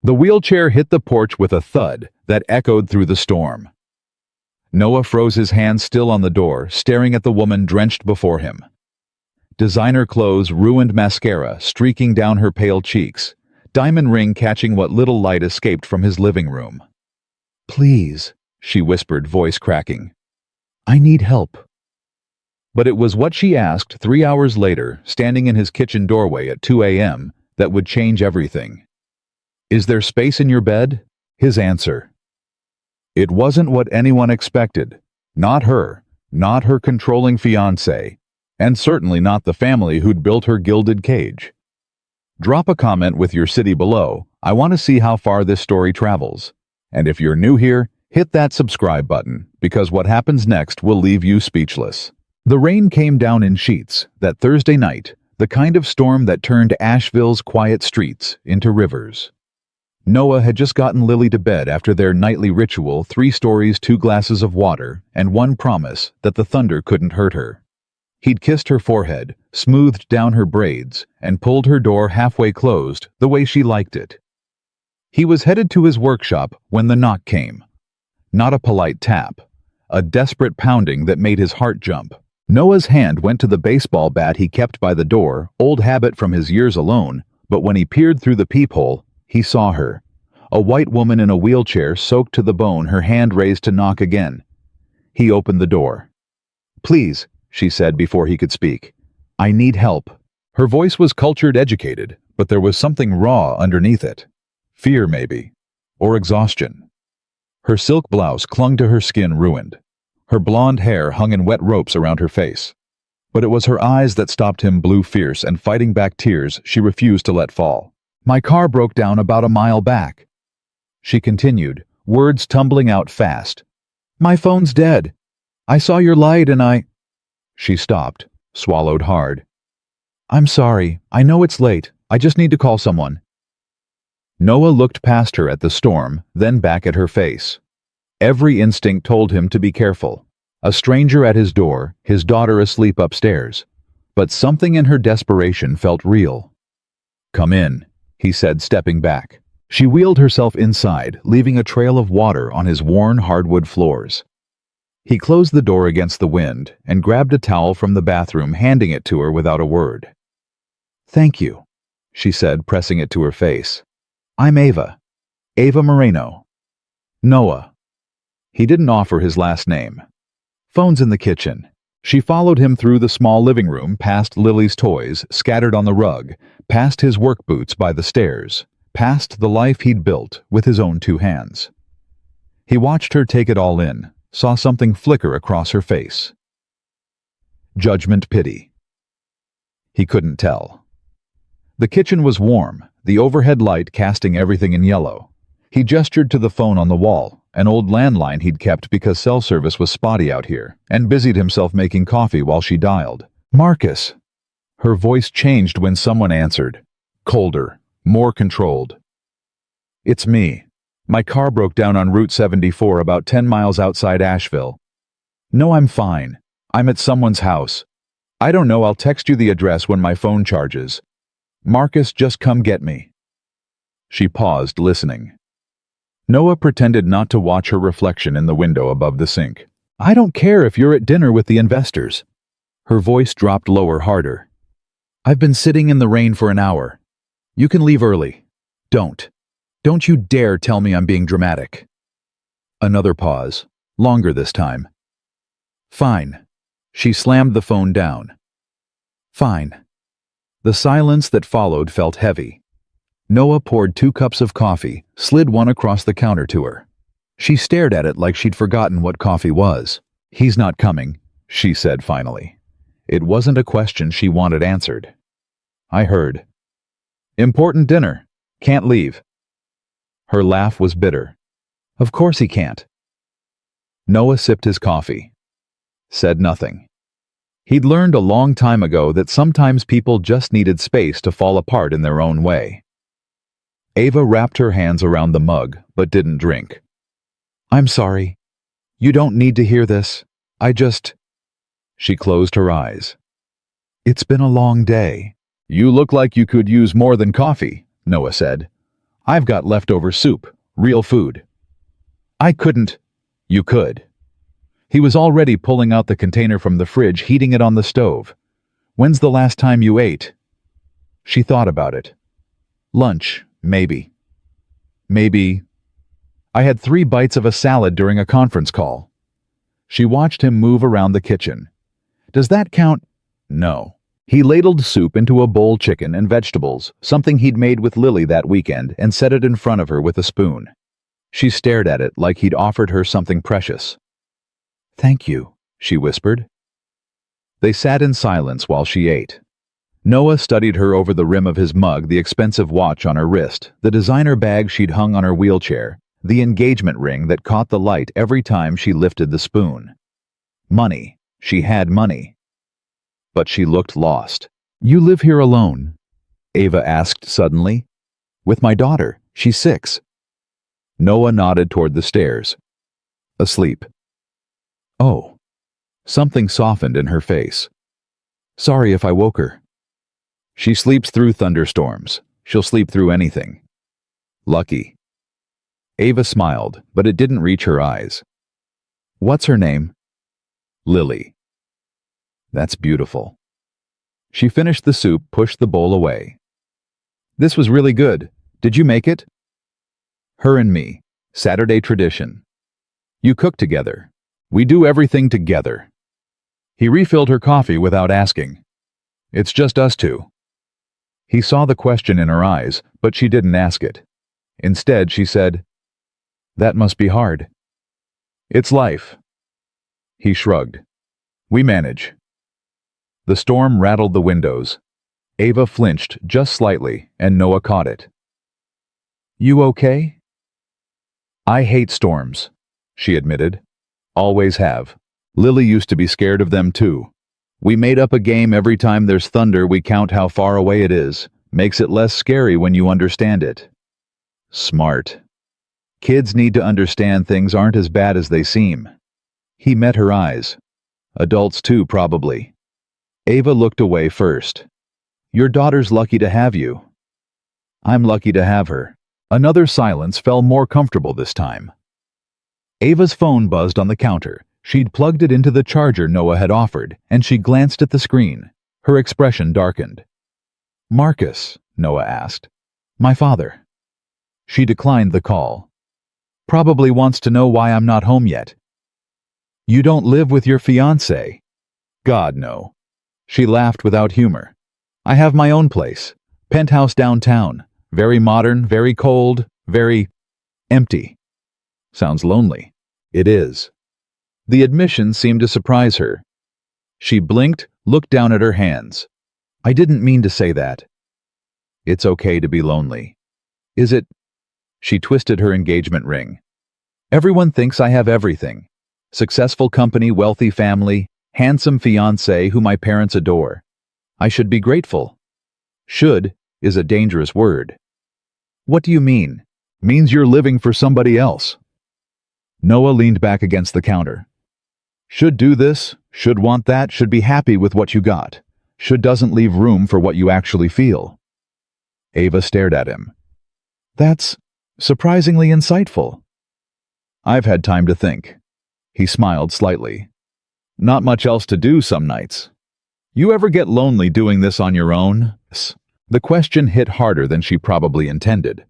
The wheelchair hit the porch with a thud that echoed through the storm. Noah froze his hand still on the door, staring at the woman drenched before him. Designer clothes, ruined mascara streaking down her pale cheeks, diamond ring catching what little light escaped from his living room. "Please," she whispered, voice cracking. "I need help." But it was what she asked 3 hours later, standing in his kitchen doorway at 2 a.m., that would change everything. "Is there space in your bed?" His answer. It wasn't what anyone expected. Not her controlling fiancé, and certainly not the family who'd built her gilded cage. Drop a comment with your city below. I want to see how far this story travels. And if you're new here, hit that subscribe button, because what happens next will leave you speechless. The rain came down in sheets that Thursday night, the kind of storm that turned Asheville's quiet streets into rivers. Noah had just gotten Lily to bed after their nightly ritual, 3 stories, 2 glasses of water, and 1 promise that the thunder couldn't hurt her. He'd kissed her forehead, smoothed down her braids, and pulled her door halfway closed, the way she liked it. He was headed to his workshop when the knock came. Not a polite tap, a desperate pounding that made his heart jump. Noah's hand went to the baseball bat he kept by the door, old habit from his years alone, but when he peered through the peephole, he saw her. A white woman in a wheelchair, soaked to the bone, her hand raised to knock again. He opened the door. "Please," she said before he could speak. "I need help." Her voice was cultured, educated, but there was something raw underneath it. Fear, maybe. Or exhaustion. Her silk blouse clung to her skin, ruined. Her blonde hair hung in wet ropes around her face. But it was her eyes that stopped him, blue fierce, and fighting back tears she refused to let fall. "My car broke down about a mile back," she continued, words tumbling out fast. "My phone's dead. I saw your light and I—" She stopped, swallowed hard. "I'm sorry. I know it's late. I just need to call someone." Noah looked past her at the storm, then back at her face. Every instinct told him to be careful. A stranger at his door, his daughter asleep upstairs. But something in her desperation felt real. "Come in," he said, stepping back. She wheeled herself inside, leaving a trail of water on his worn hardwood floors. He closed the door against the wind and grabbed a towel from the bathroom, handing it to her without a word. "Thank you," she said, pressing it to her face. "I'm Ava. Ava Moreno." "Noah." He didn't offer his last name. "Phone's in the kitchen." She followed him through the small living room, past Lily's toys scattered on the rug, past his work boots by the stairs, past the life he'd built with his own 2 hands. He watched her take it all in, saw something flicker across her face. Judgment, pity. He couldn't tell. The kitchen was warm, the overhead light casting everything in yellow. He gestured to the phone on the wall, an old landline he'd kept because cell service was spotty out here, and busied himself making coffee while she dialed. "Marcus." Her voice changed when someone answered. Colder, more controlled. "It's me. My car broke down on Route 74 about 10 miles outside Asheville." "No, I'm fine. I'm at someone's house. I don't know, I'll text you the address when my phone charges. Marcus, just come get me." She paused, listening. Noah pretended not to watch her reflection in the window above the sink. "I don't care if you're at dinner with the investors." Her voice dropped lower, harder. "I've been sitting in the rain for an hour. You can leave early. Don't you dare tell me I'm being dramatic." Another pause, longer this time. "Fine." She slammed the phone down. "Fine." The silence that followed felt heavy. Noah poured 2 cups of coffee, slid one across the counter to her. She stared at it like she'd forgotten what coffee was. "He's not coming," she said finally. It wasn't a question she wanted answered. "I heard." "Important dinner. Can't leave." Her laugh was bitter. "Of course he can't." Noah sipped his coffee. Said nothing. He'd learned a long time ago that sometimes people just needed space to fall apart in their own way. Ava wrapped her hands around the mug, but didn't drink. "I'm sorry. You don't need to hear this. I just—" She closed her eyes. "It's been a long day." "You look like you could use more than coffee," Noah said. I've got leftover soup, real food. I couldn't. You could. He was already pulling out the container from the fridge, heating it on the stove. When's the last time you ate? She thought about it. Lunch, maybe. Maybe. I had 3 bites of a salad during a conference call. She watched him move around the kitchen. Does that count? No. He ladled soup into a bowl, chicken and vegetables, something he'd made with Lily that weekend, and set it in front of her with a spoon. She stared at it like he'd offered her something precious. Thank you, she whispered. They sat in silence while she ate. Noah studied her over the rim of his mug, the expensive watch on her wrist, the designer bag she'd hung on her wheelchair, the engagement ring that caught the light every time she lifted the spoon. Money. She had money. But she looked lost. You live here alone? Ava asked suddenly. With my daughter. She's 6. Noah nodded toward the stairs. Asleep. Oh. Something softened in her face. Sorry if I woke her. She sleeps through thunderstorms. She'll sleep through anything. Lucky. Ava smiled, but it didn't reach her eyes. What's her name? Lily. That's beautiful. She finished the soup, pushed the bowl away. This was really good. Did you make it? Her and me. Saturday tradition. You cook together. We do everything together. He refilled her coffee without asking. It's just us two. He saw the question in her eyes, but she didn't ask it. Instead, she said, That must be hard. It's life. He shrugged. We manage. The storm rattled the windows. Ava flinched just slightly, and Noah caught it. You okay? I hate storms, she admitted. Always have. Lily used to be scared of them too. We made up a game every time there's thunder. We count how far away it is. Makes it less scary when you understand it. Smart. Kids need to understand things aren't as bad as they seem. He met her eyes. Adults too, probably. Ava looked away first. Your daughter's lucky to have you. I'm lucky to have her. Another silence fell, more comfortable this time. Ava's phone buzzed on the counter. She'd plugged it into the charger Noah had offered, and she glanced at the screen. Her expression darkened. Marcus, Noah asked. My father. She declined the call. Probably wants to know why I'm not home yet. You don't live with your fiancé? God, no. She laughed without humor. I have my own place. Penthouse downtown. Very modern, very cold, very empty. Sounds lonely. It is. The admission seemed to surprise her. She blinked, looked down at her hands. I didn't mean to say that. It's okay to be lonely. Is it? She twisted her engagement ring. Everyone thinks I have everything. Successful company, wealthy family, handsome fiancé who my parents adore. I should be grateful. Should is a dangerous word. What do you mean? Means you're living for somebody else. Noah leaned back against the counter. Should do this, should want that, should be happy with what you got. Should doesn't leave room for what you actually feel. Ava stared at him. That's surprisingly insightful. I've had time to think. He smiled slightly. Not much else to do some nights. You ever get lonely doing this on your own? The question hit harder than she probably intended.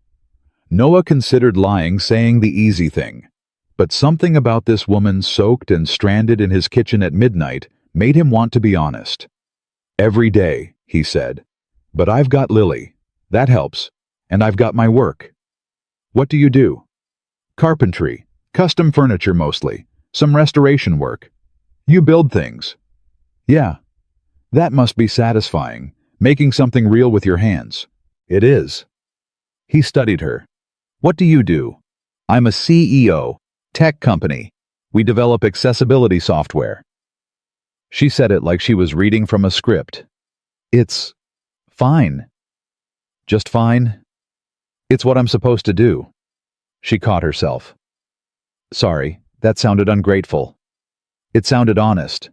Noah considered lying, saying the easy thing. But something about this woman soaked and stranded in his kitchen at midnight made him want to be honest. Every day, he said. But I've got Lily. That helps. And I've got my work. What do you do? Carpentry. Custom furniture mostly. Some restoration work. You build things. Yeah. That must be satisfying, making something real with your hands. It is. He studied her. What do you do? I'm a CEO. Tech company. We develop accessibility software. She said it like she was reading from a script. It's fine. Just fine. It's what I'm supposed to do. She caught herself. Sorry, that sounded ungrateful. It sounded honest.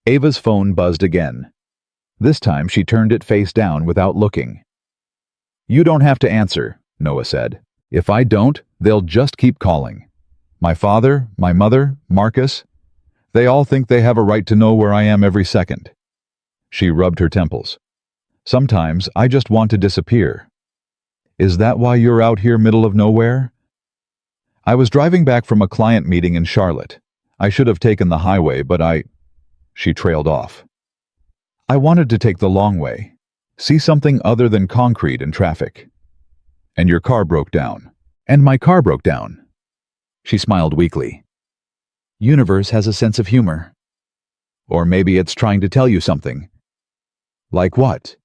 Ava's phone buzzed again. This time she turned it face down without looking. You don't have to answer, Noah said. If I don't, they'll just keep calling. My father, my mother, Marcus, they all think they have a right to know where I am every second. She rubbed her temples. Sometimes I just want to disappear. Is that why you're out here middle of nowhere? I was driving back from a client meeting in Charlotte. I should have taken the highway, but She trailed off. I wanted to take the long way. See something other than concrete and traffic. And your car broke down. And my car broke down. She smiled weakly. Universe has a sense of humor. Or maybe it's trying to tell you something. Like what?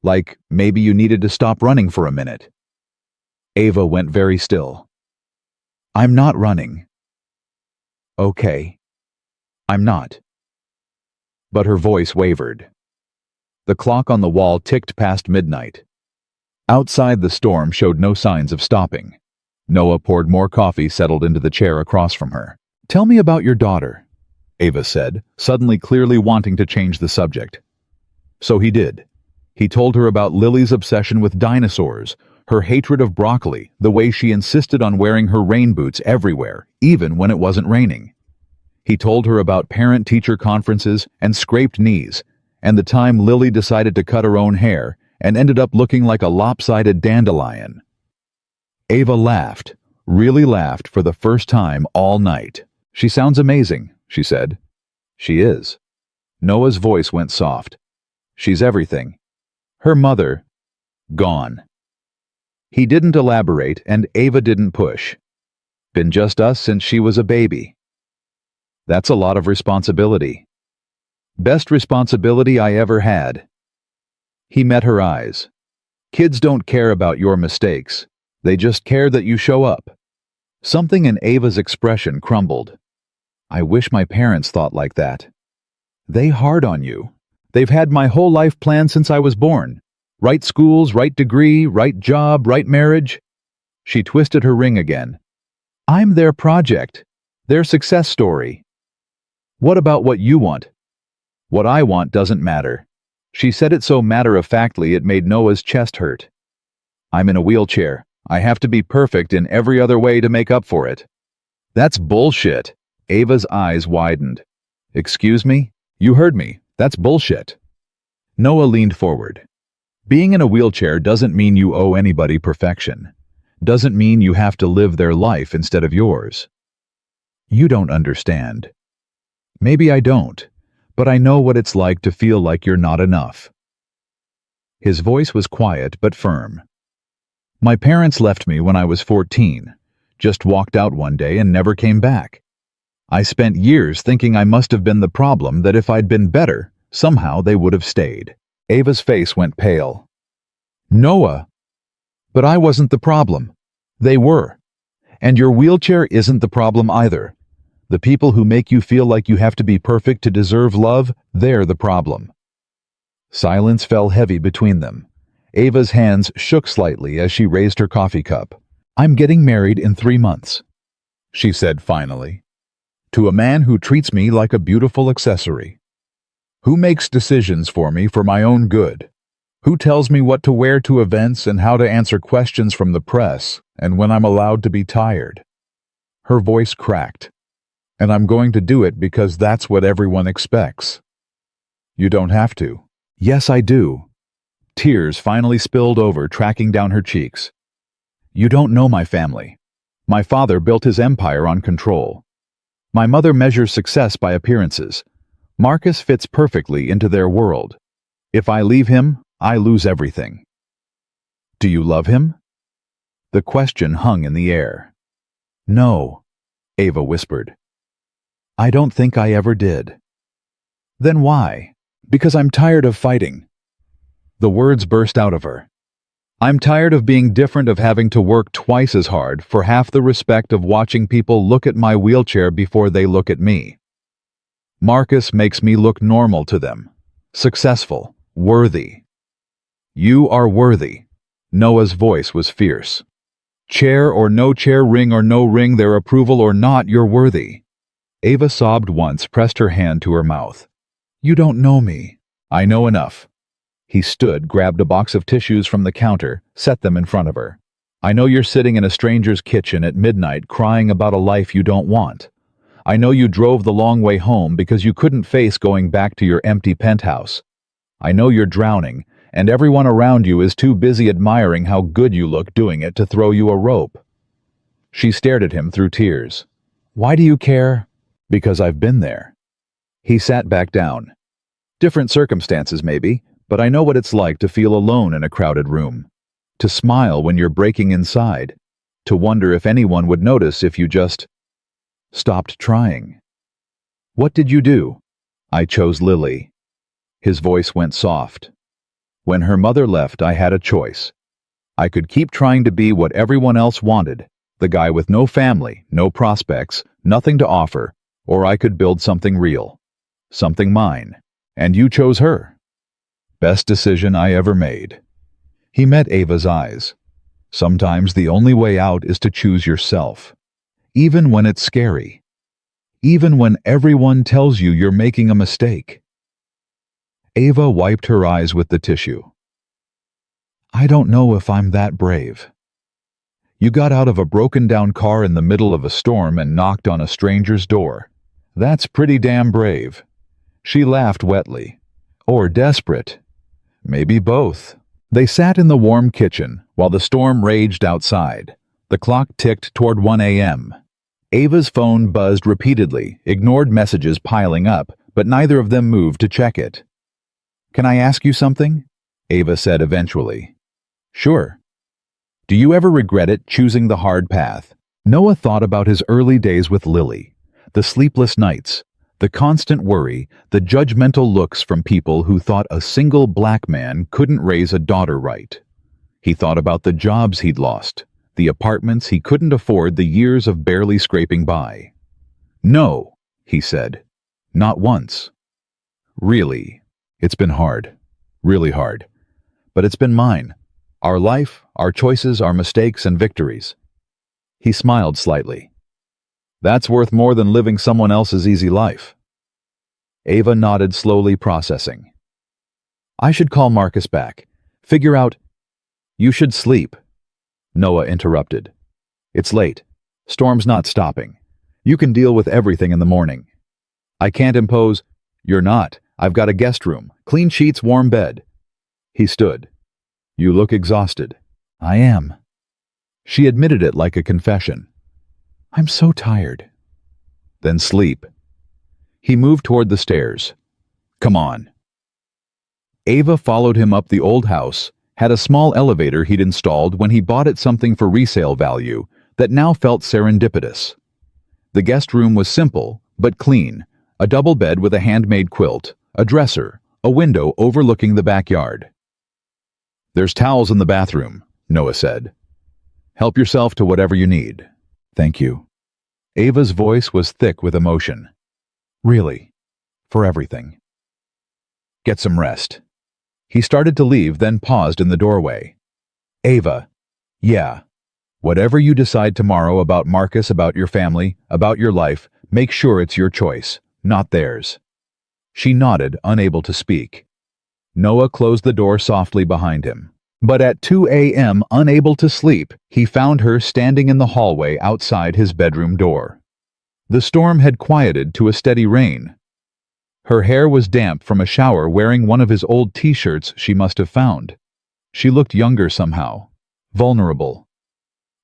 Like maybe you needed to stop running for a minute. Ava went very still. I'm not running. Okay. I'm not. But her voice wavered. The clock on the wall ticked past midnight. Outside, the storm showed no signs of stopping. Noah poured more coffee, settled into the chair across from her. Tell me about your daughter, Ava said, suddenly clearly wanting to change the subject. So he did. He told her about Lily's obsession with dinosaurs, her hatred of broccoli, the way she insisted on wearing her rain boots everywhere, even when it wasn't raining. He told her about parent-teacher conferences and scraped knees, and the time Lily decided to cut her own hair and ended up looking like a lopsided dandelion. Ava laughed, really laughed for the first time all night. She sounds amazing, she said. She is. Noah's voice went soft. She's everything. Her mother, gone. He didn't elaborate, and Ava didn't push. Been just us since she was a baby. That's a lot of responsibility. Best responsibility I ever had. He met her eyes. Kids don't care about your mistakes. They just care that you show up. Something in Ava's expression crumbled. I wish my parents thought like that. They hard on you. They've had my whole life planned since I was born. Right schools, right degree, right job, right marriage. She twisted her ring again. I'm their project. Their success story. What about what you want? What I want doesn't matter. She said it so matter-of-factly it made Noah's chest hurt. I'm in a wheelchair. I have to be perfect in every other way to make up for it. That's bullshit. Ava's eyes widened. Excuse me? You heard me. That's bullshit. Noah leaned forward. Being in a wheelchair doesn't mean you owe anybody perfection. Doesn't mean you have to live their life instead of yours. You don't understand. Maybe I don't, but I know what it's like to feel like you're not enough. His voice was quiet but firm. My parents left me when I was 14, just walked out one day and never came back. I spent years thinking I must have been the problem, that if I'd been better, somehow they would have stayed. Ava's face went pale. Noah! But I wasn't the problem. They were. And your wheelchair isn't the problem either. The people who make you feel like you have to be perfect to deserve love, they're the problem. Silence fell heavy between them. Ava's hands shook slightly as she raised her coffee cup. I'm getting married in 3 months, she said finally. To a man who treats me like a beautiful accessory. Who makes decisions for me for my own good. Who tells me what to wear to events and how to answer questions from the press and when I'm allowed to be tired. Her voice cracked. And I'm going to do it because that's what everyone expects. You don't have to. Yes, I do. Tears finally spilled over, tracking down her cheeks. You don't know my family. My father built his empire on control. My mother measures success by appearances. Marcus fits perfectly into their world. If I leave him, I lose everything. Do you love him? The question hung in the air. No, Ava whispered. I don't think I ever did. Then why? Because I'm tired of fighting. The words burst out of her. I'm tired of being different, of having to work twice as hard for half the respect, of watching people look at my wheelchair before they look at me. Marcus makes me look normal to them. Successful. Worthy. You are worthy. Noah's voice was fierce. Chair or no chair, ring or no ring, their approval or not, you're worthy. Ava sobbed once, pressed her hand to her mouth. You don't know me. I know enough. He stood, grabbed a box of tissues from the counter, set them in front of her. I know you're sitting in a stranger's kitchen at midnight crying about a life you don't want. I know you drove the long way home because you couldn't face going back to your empty penthouse. I know you're drowning, and everyone around you is too busy admiring how good you look doing it to throw you a rope. She stared at him through tears. Why do you care? Because I've been there. He sat back down. Different circumstances, maybe, but I know what it's like to feel alone in a crowded room. To smile when you're breaking inside. To wonder if anyone would notice if you just stopped trying. What did you do? I chose Lily. His voice went soft. When her mother left, I had a choice. I could keep trying to be what everyone else wanted, the guy with no family, no prospects, nothing to offer, or I could build something real, something mine. And you chose her. Best decision I ever made. He met Ava's eyes. Sometimes the only way out is to choose yourself, even when it's scary, even when everyone tells you you're making a mistake. Ava wiped her eyes with the tissue. I don't know if I'm that brave. You got out of a broken-down car in the middle of a storm and knocked on a stranger's door. That's pretty damn brave. She laughed wetly. Or desperate. Maybe both. They sat in the warm kitchen while the storm raged outside. The clock ticked toward 1 a.m. Ava's phone buzzed repeatedly, ignored messages piling up, but neither of them moved to check it. Can I ask you something? Ava said eventually. Sure. Do you ever regret it, choosing the hard path? Noah thought about his early days with Lily, the sleepless nights, the constant worry, the judgmental looks from people who thought a single black man couldn't raise a daughter right. He thought about the jobs he'd lost, the apartments he couldn't afford, the years of barely scraping by. No, he said. Not once. Really. It's been hard. Really hard. But it's been mine. Our life, our choices, our mistakes and victories. He smiled slightly. That's worth more than living someone else's easy life. Ava nodded, slowly processing. I should call Marcus back. Figure out... You should sleep. Noah interrupted. It's late. Storm's not stopping. You can deal with everything in the morning. I can't impose... You're not. I've got a guest room. Clean sheets, warm bed. He stood. You look exhausted. I am. She admitted it like a confession. I'm so tired. Then sleep. He moved toward the stairs. Come on. Ava followed him up the old house, had a small elevator he'd installed when he bought it something for resale value that now felt serendipitous. The guest room was simple, but clean, a double bed with a handmade quilt, a dresser, a window overlooking the backyard. There's towels in the bathroom, Noah said. Help yourself to whatever you need. Thank you. Ava's voice was thick with emotion. Really, for everything. Get some rest. He started to leave, then paused in the doorway. Ava, yeah, whatever you decide tomorrow about Marcus, about your family, about your life, make sure it's your choice, not theirs. She nodded, unable to speak. Noah closed the door softly behind him. But at 2 a.m., unable to sleep, he found her standing in the hallway outside his bedroom door. The storm had quieted to a steady rain. Her hair was damp from a shower, wearing one of his old t-shirts she must have found. She looked younger somehow, vulnerable.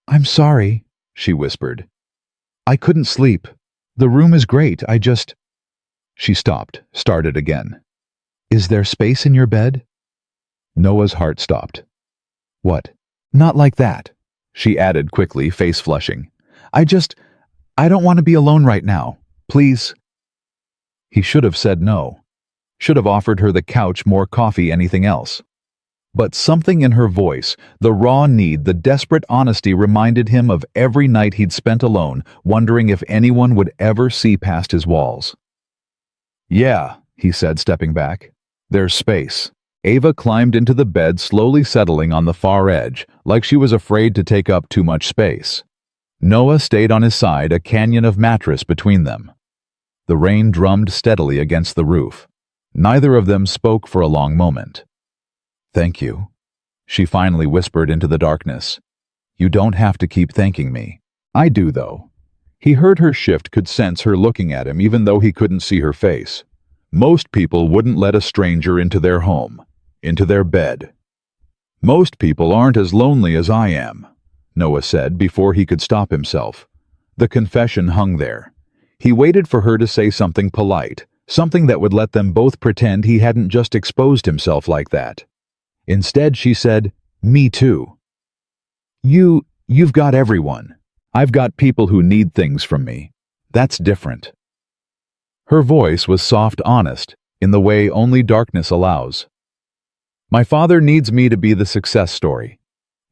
I'm sorry, she whispered. I couldn't sleep. The room is great, I just... She stopped, started again. Is there space in your bed? Noah's heart stopped. What? Not like that, she added quickly, face flushing. I don't want to be alone right now. Please. He should have said no. Should have offered her the couch, more coffee, anything else. But something in her voice, the raw need, the desperate honesty reminded him of every night he'd spent alone, wondering if anyone would ever see past his walls. Yeah, he said, stepping back. There's space. Ava climbed into the bed, slowly settling on the far edge, like she was afraid to take up too much space. Noah stayed on his side, a canyon of mattress between them. The rain drummed steadily against the roof. Neither of them spoke for a long moment. Thank you, she finally whispered into the darkness. You don't have to keep thanking me. I do, though. He heard her shift, could sense her looking at him even though he couldn't see her face. Most people wouldn't let a stranger into their home, into their bed. Most people aren't as lonely as I am, Noah said before he could stop himself. The confession hung there. He waited for her to say something polite, something that would let them both pretend he hadn't just exposed himself like that. Instead, she said, "Me too. You've got everyone. I've got people who need things from me. That's different." Her voice was soft, honest, in the way only darkness allows. My father needs me to be the success story.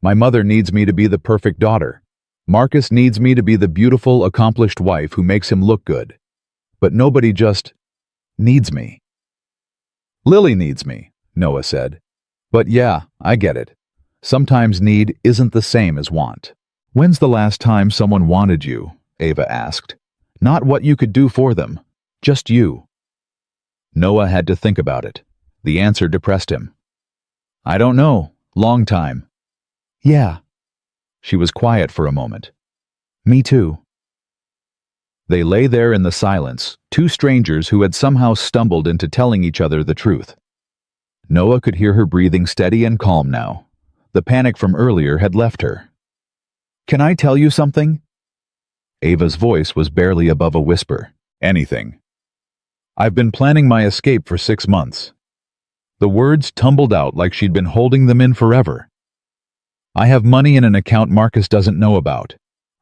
My mother needs me to be the perfect daughter. Marcus needs me to be the beautiful, accomplished wife who makes him look good. But nobody just needs me. Lily needs me, Noah said. But yeah, I get it. Sometimes need isn't the same as want. When's the last time someone wanted you? Ava asked. Not what you could do for them, just you. Noah had to think about it. The answer depressed him. I don't know. Long time. Yeah. She was quiet for a moment. Me too. They lay there in the silence, two strangers who had somehow stumbled into telling each other the truth. Noah could hear her breathing steady and calm now. The panic from earlier had left her. Can I tell you something? Ava's voice was barely above a whisper. Anything. I've been planning my escape for 6 months. The words tumbled out like she'd been holding them in forever. I have money in an account Marcus doesn't know about.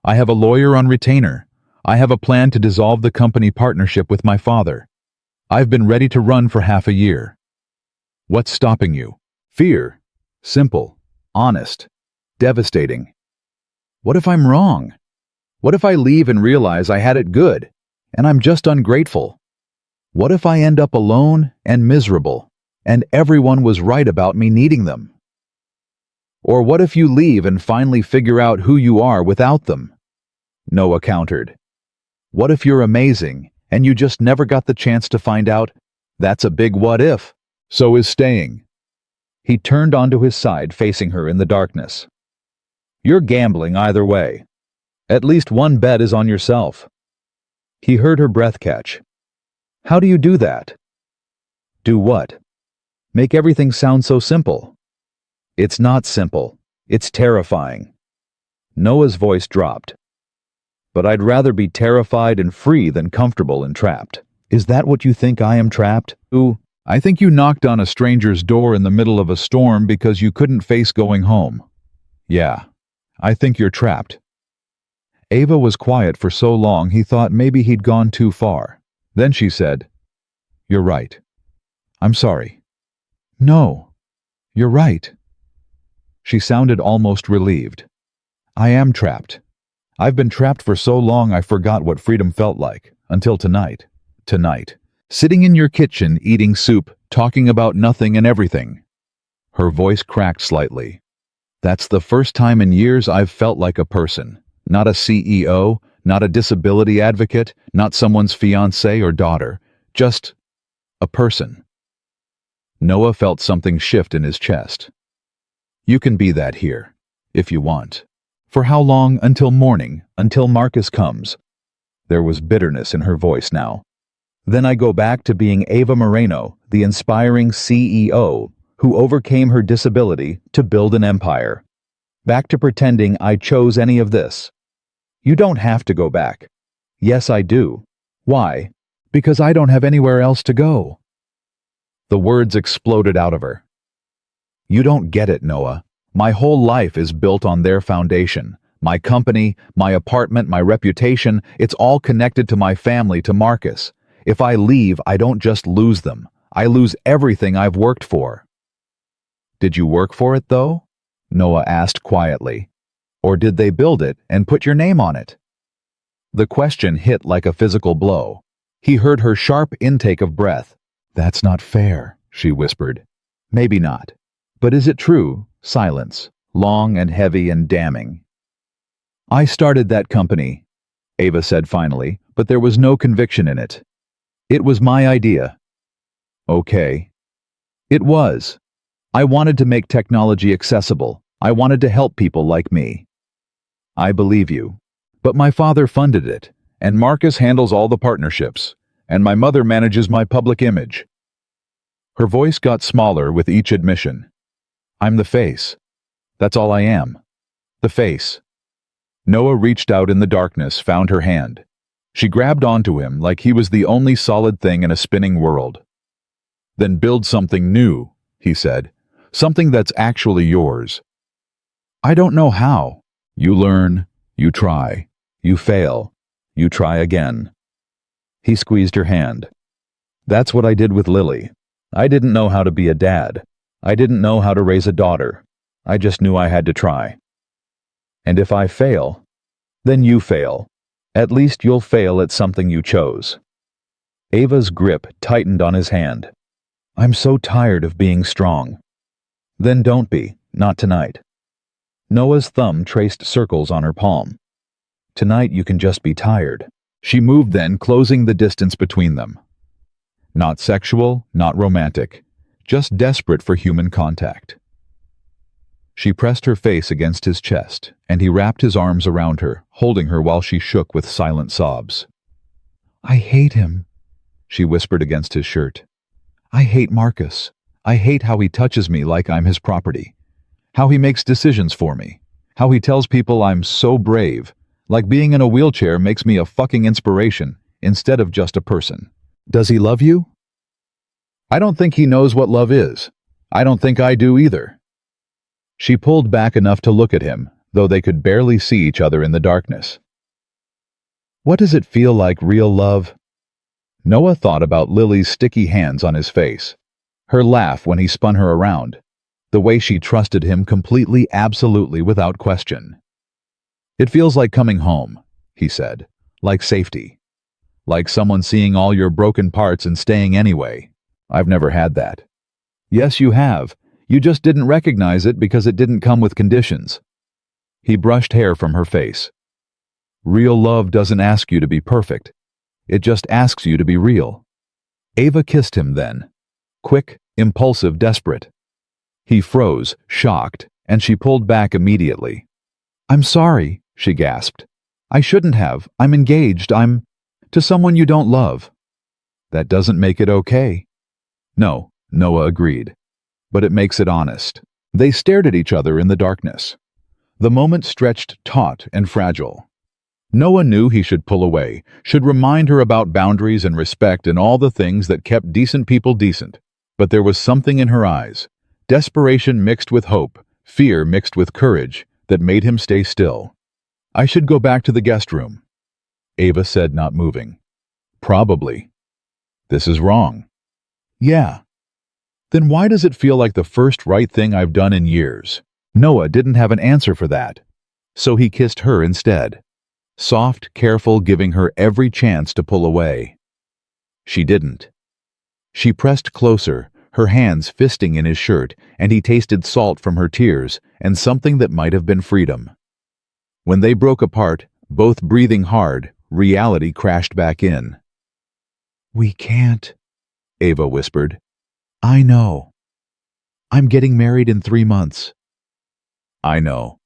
I have a lawyer on retainer. I have a plan to dissolve the company partnership with my father. I've been ready to run for half a year. What's stopping you? Fear. Simple. Honest. Devastating. What if I'm wrong? What if I leave and realize I had it good, and I'm just ungrateful? What if I end up alone and miserable, and everyone was right about me needing them? Or what if you leave and finally figure out who you are without them? Noah countered. What if you're amazing, and you just never got the chance to find out? That's a big what if. So is staying. He turned onto his side, facing her in the darkness. You're gambling either way. At least one bet is on yourself. He heard her breath catch. How do you do that? Do what? Make everything sound so simple. It's not simple. It's terrifying. Noah's voice dropped. But I'd rather be terrified and free than comfortable and trapped. Is that what you think I am trapped? Ooh, I think you knocked on a stranger's door in the middle of a storm because you couldn't face going home. Yeah, I think you're trapped. Ava was quiet for so long he thought maybe he'd gone too far. Then she said, You're right. I'm sorry. No, you're right. She sounded almost relieved. I am trapped. I've been trapped for so long I forgot what freedom felt like, until tonight. Tonight. Sitting in your kitchen eating soup, talking about nothing and everything. Her voice cracked slightly. That's the first time in years I've felt like a person. Not a CEO, not a disability advocate, not someone's fiancé or daughter. Just a person. Noah felt something shift in his chest. You can be that here, if you want. For how long? Until morning, until Marcus comes. There was bitterness in her voice now. Then I go back to being Ava Moreno, the inspiring CEO who overcame her disability to build an empire. Back to pretending I chose any of this. You don't have to go back. Yes, I do. Why? Because I don't have anywhere else to go. The words exploded out of her. You don't get it, Noah. My whole life is built on their foundation. My company, my apartment, my reputation, it's all connected to my family, to Marcus. If I leave, I don't just lose them. I lose everything I've worked for. Did you work for it, though? Noah asked quietly. Or did they build it and put your name on it? The question hit like a physical blow. He heard her sharp intake of breath. That's not fair, she whispered. Maybe not. But is it true? Silence, long and heavy and damning. I started that company, Ava said finally, but there was no conviction in it. It was my idea. Okay. It was. I wanted to make technology accessible. I wanted to help people like me. I believe you. But my father funded it, and Marcus handles all the partnerships, and my mother manages my public image. Her voice got smaller with each admission. I'm the face. That's all I am. The face. Noah reached out in the darkness, found her hand. She grabbed onto him like he was the only solid thing in a spinning world. Then build something new, he said. Something that's actually yours. I don't know how. You learn, you try, you fail, you try again. He squeezed her hand. That's what I did with Lily. I didn't know how to be a dad. I didn't know how to raise a daughter. I just knew I had to try. And if I fail, then you fail. At least you'll fail at something you chose. Ava's grip tightened on his hand. I'm so tired of being strong. Then don't be, not tonight. Noah's thumb traced circles on her palm. Tonight you can just be tired. She moved then, closing the distance between them. Not sexual, not romantic, just desperate for human contact. She pressed her face against his chest, and he wrapped his arms around her, holding her while she shook with silent sobs. I hate him, she whispered against his shirt. I hate Marcus. I hate how he touches me like I'm his property. How he makes decisions for me. How he tells people I'm so brave, like being in a wheelchair makes me a fucking inspiration instead of just a person. Does he love you? I don't think he knows what love is. I don't think I do either. She pulled back enough to look at him, though they could barely see each other in the darkness. What does it feel like, real love? Noah thought about Lily's sticky hands on his face, her laugh when he spun her around, the way she trusted him completely, absolutely, without question. It feels like coming home, he said, like safety. Like someone seeing all your broken parts and staying anyway. I've never had that. Yes, you have. You just didn't recognize it because it didn't come with conditions. He brushed hair from her face. Real love doesn't ask you to be perfect. It just asks you to be real. Ava kissed him then. Quick, impulsive, desperate. He froze, shocked, and she pulled back immediately. I'm sorry, she gasped. I shouldn't have. I'm engaged. I'm to someone you don't love. That doesn't make it okay. No, Noah agreed. But it makes it honest. They stared at each other in the darkness. The moment stretched taut and fragile. Noah knew he should pull away, should remind her about boundaries and respect and all the things that kept decent people decent. But there was something in her eyes, desperation mixed with hope, fear mixed with courage, that made him stay still. I should go back to the guest room, Ava said, not moving. Probably. This is wrong. Yeah. Then why does it feel like the first right thing I've done in years? Noah didn't have an answer for that. So he kissed her instead. Soft, careful, giving her every chance to pull away. She didn't. She pressed closer, her hands fisting in his shirt, and he tasted salt from her tears and something that might have been freedom. When they broke apart, both breathing hard, reality crashed back in. We can't, Ava whispered. I know. I'm getting married in 3 months. I know.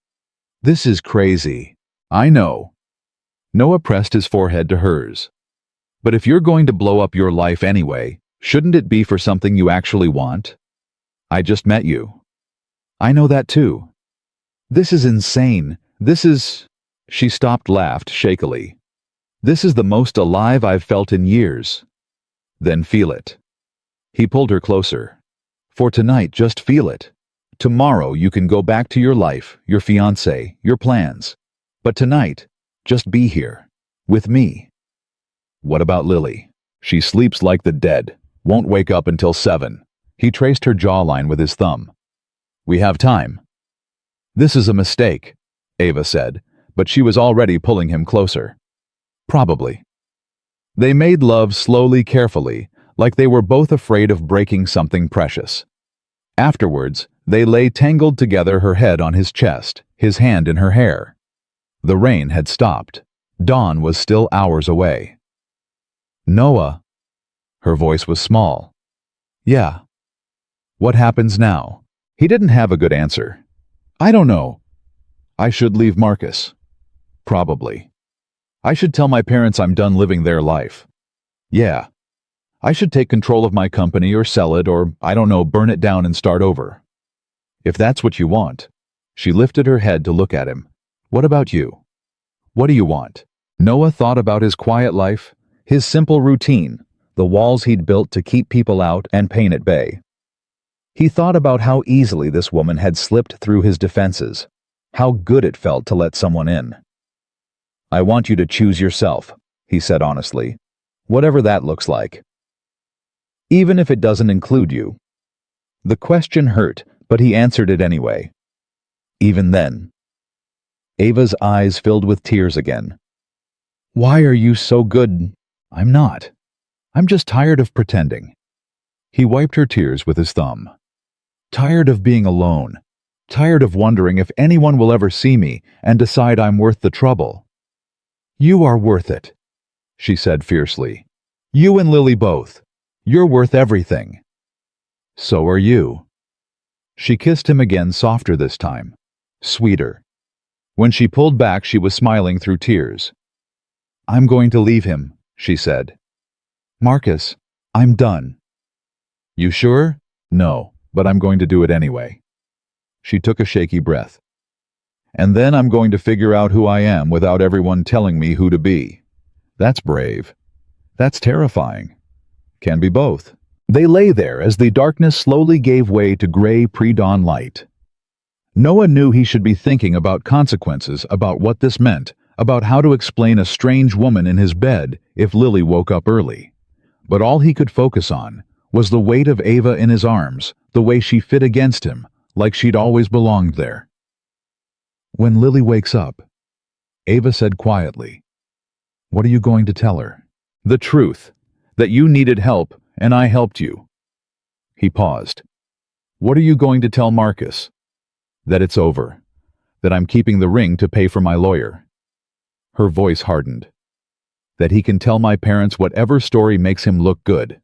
This is crazy. I know. Noah pressed his forehead to hers. But if you're going to blow up your life anyway, shouldn't it be for something you actually want? I just met you. I know that too. This is insane. This is... She stopped, laughed shakily. This is the most alive I've felt in years. Then feel it. He pulled her closer. For tonight, just feel it. Tomorrow you can go back to your life, your fiancé, your plans. But tonight, just be here. With me. What about Lily? She sleeps like the dead. Won't wake up until 7. He traced her jawline with his thumb. We have time. This is a mistake, Ava said, but she was already pulling him closer. Probably. They made love slowly, carefully, like they were both afraid of breaking something precious. Afterwards, they lay tangled together, her head on his chest, his hand in her hair. The rain had stopped. Dawn was still hours away. Noah. Her voice was small. Yeah. What happens now? He didn't have a good answer. I don't know. I should leave Marcus. Probably. I should tell my parents I'm done living their life. Yeah. I should take control of my company or sell it or, I don't know, burn it down and start over. If that's what you want. She lifted her head to look at him. What about you? What do you want? Noah thought about his quiet life, his simple routine, the walls he'd built to keep people out and pain at bay. He thought about how easily this woman had slipped through his defenses, how good it felt to let someone in. I want you to choose yourself, he said honestly, whatever that looks like. Even if it doesn't include you. The question hurt, but he answered it anyway. Even then. Ava's eyes filled with tears again. Why are you so good? I'm not. I'm just tired of pretending. He wiped her tears with his thumb. Tired of being alone. Tired of wondering if anyone will ever see me and decide I'm worth the trouble. You are worth it, she said fiercely. You and Lily both. You're worth everything. So are you. She kissed him again, softer this time, sweeter. When she pulled back, she was smiling through tears. I'm going to leave him, she said. Marcus, I'm done. You sure? No, but I'm going to do it anyway. She took a shaky breath. And then I'm going to figure out who I am without everyone telling me who to be. That's brave. That's terrifying. Can be both. They lay there as the darkness slowly gave way to gray pre-dawn light. Noah knew he should be thinking about consequences, about what this meant, about how to explain a strange woman in his bed if Lily woke up early. But all he could focus on was the weight of Ava in his arms, the way she fit against him, like she'd always belonged there. When Lily wakes up, Ava said quietly, what are you going to tell her? The truth, that you needed help and I helped you. He paused. What are you going to tell Marcus? That it's over, that I'm keeping the ring to pay for my lawyer. Her voice hardened. That he can tell my parents whatever story makes him look good.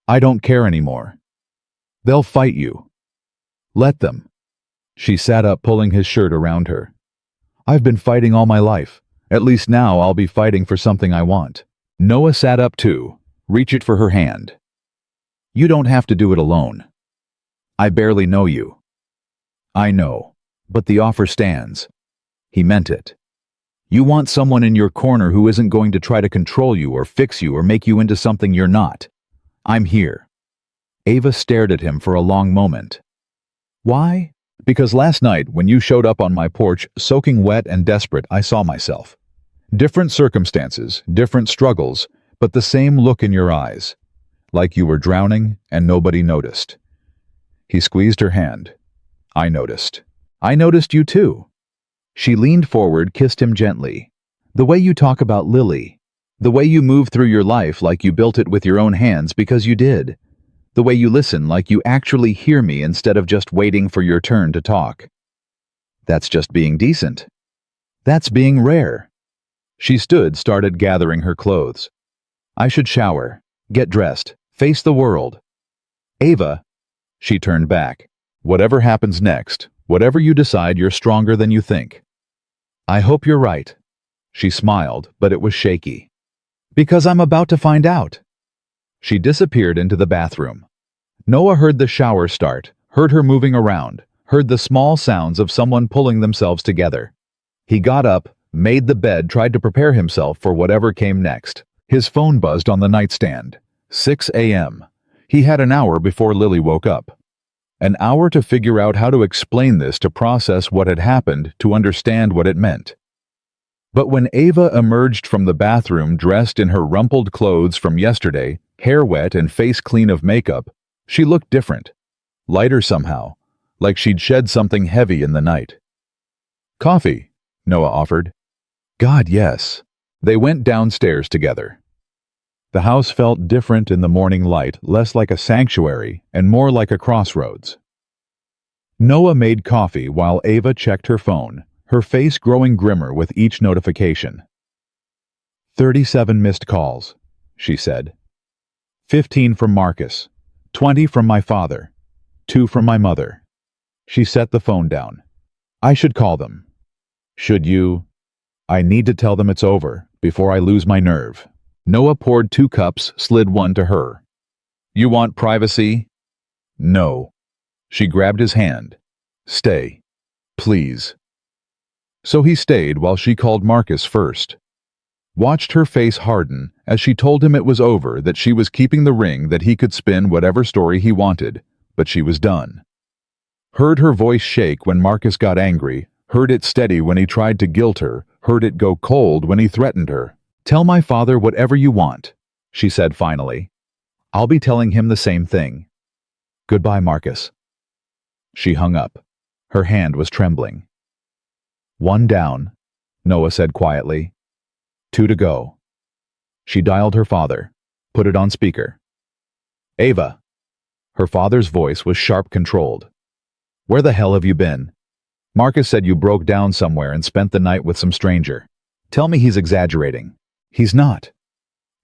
I don't care anymore. They'll fight you. Let them. She sat up, pulling his shirt around her. I've been fighting all my life. At least now I'll be fighting for something I want. Noah sat up too, reached for her hand. You don't have to do it alone. I barely know you. I know, but the offer stands. He meant it. You want someone in your corner who isn't going to try to control you or fix you or make you into something you're not. I'm here. Ava stared at him for a long moment. Why? Because last night, when you showed up on my porch, soaking wet and desperate, I saw myself. Different circumstances, different struggles, but the same look in your eyes. Like you were drowning and nobody noticed. He squeezed her hand. I noticed. I noticed you too. She leaned forward, kissed him gently. The way you talk about Lily. The way you move through your life like you built it with your own hands because you did. The way you listen like you actually hear me instead of just waiting for your turn to talk. That's just being decent. That's being rare. She stood, started gathering her clothes. I should shower, get dressed, face the world. Ava, she turned back. Whatever happens next, whatever you decide, you're stronger than you think. I hope you're right. She smiled, but it was shaky. Because I'm about to find out. She disappeared into the bathroom. Noah heard the shower start, heard her moving around, heard the small sounds of someone pulling themselves together. He got up, made the bed, tried to prepare himself for whatever came next. His phone buzzed on the nightstand. 6 a.m. He had an hour before Lily woke up. An hour to figure out how to explain this, to process what had happened, to understand what it meant. But when Ava emerged from the bathroom dressed in her rumpled clothes from yesterday, hair wet and face clean of makeup, she looked different. Lighter somehow, like she'd shed something heavy in the night. Coffee, Noah offered. God, yes. They went downstairs together. The house felt different in the morning light, less like a sanctuary and more like a crossroads. Noah made coffee while Ava checked her phone, her face growing grimmer with each notification. 37 missed calls, she said. 15 from Marcus, 20 from my father, 2 from my mother. She set the phone down. I should call them. Should you? I need to tell them it's over, before I lose my nerve. Noah poured 2 cups, slid one to her. You want privacy? No. She grabbed his hand. Stay. Please. So he stayed while she called Marcus first. Watched her face harden as she told him it was over, that she was keeping the ring, that he could spin whatever story he wanted, but she was done. Heard her voice shake when Marcus got angry, heard it steady when he tried to guilt her, heard it go cold when he threatened her. Tell my father whatever you want, she said finally. I'll be telling him the same thing. Goodbye, Marcus. She hung up. Her hand was trembling. 1 down, Noah said quietly. 2 to go. She dialed her father, put it on speaker. Ava. Her father's voice was sharp, controlled. Where the hell have you been? Marcus said you broke down somewhere and spent the night with some stranger. Tell me he's exaggerating. He's not.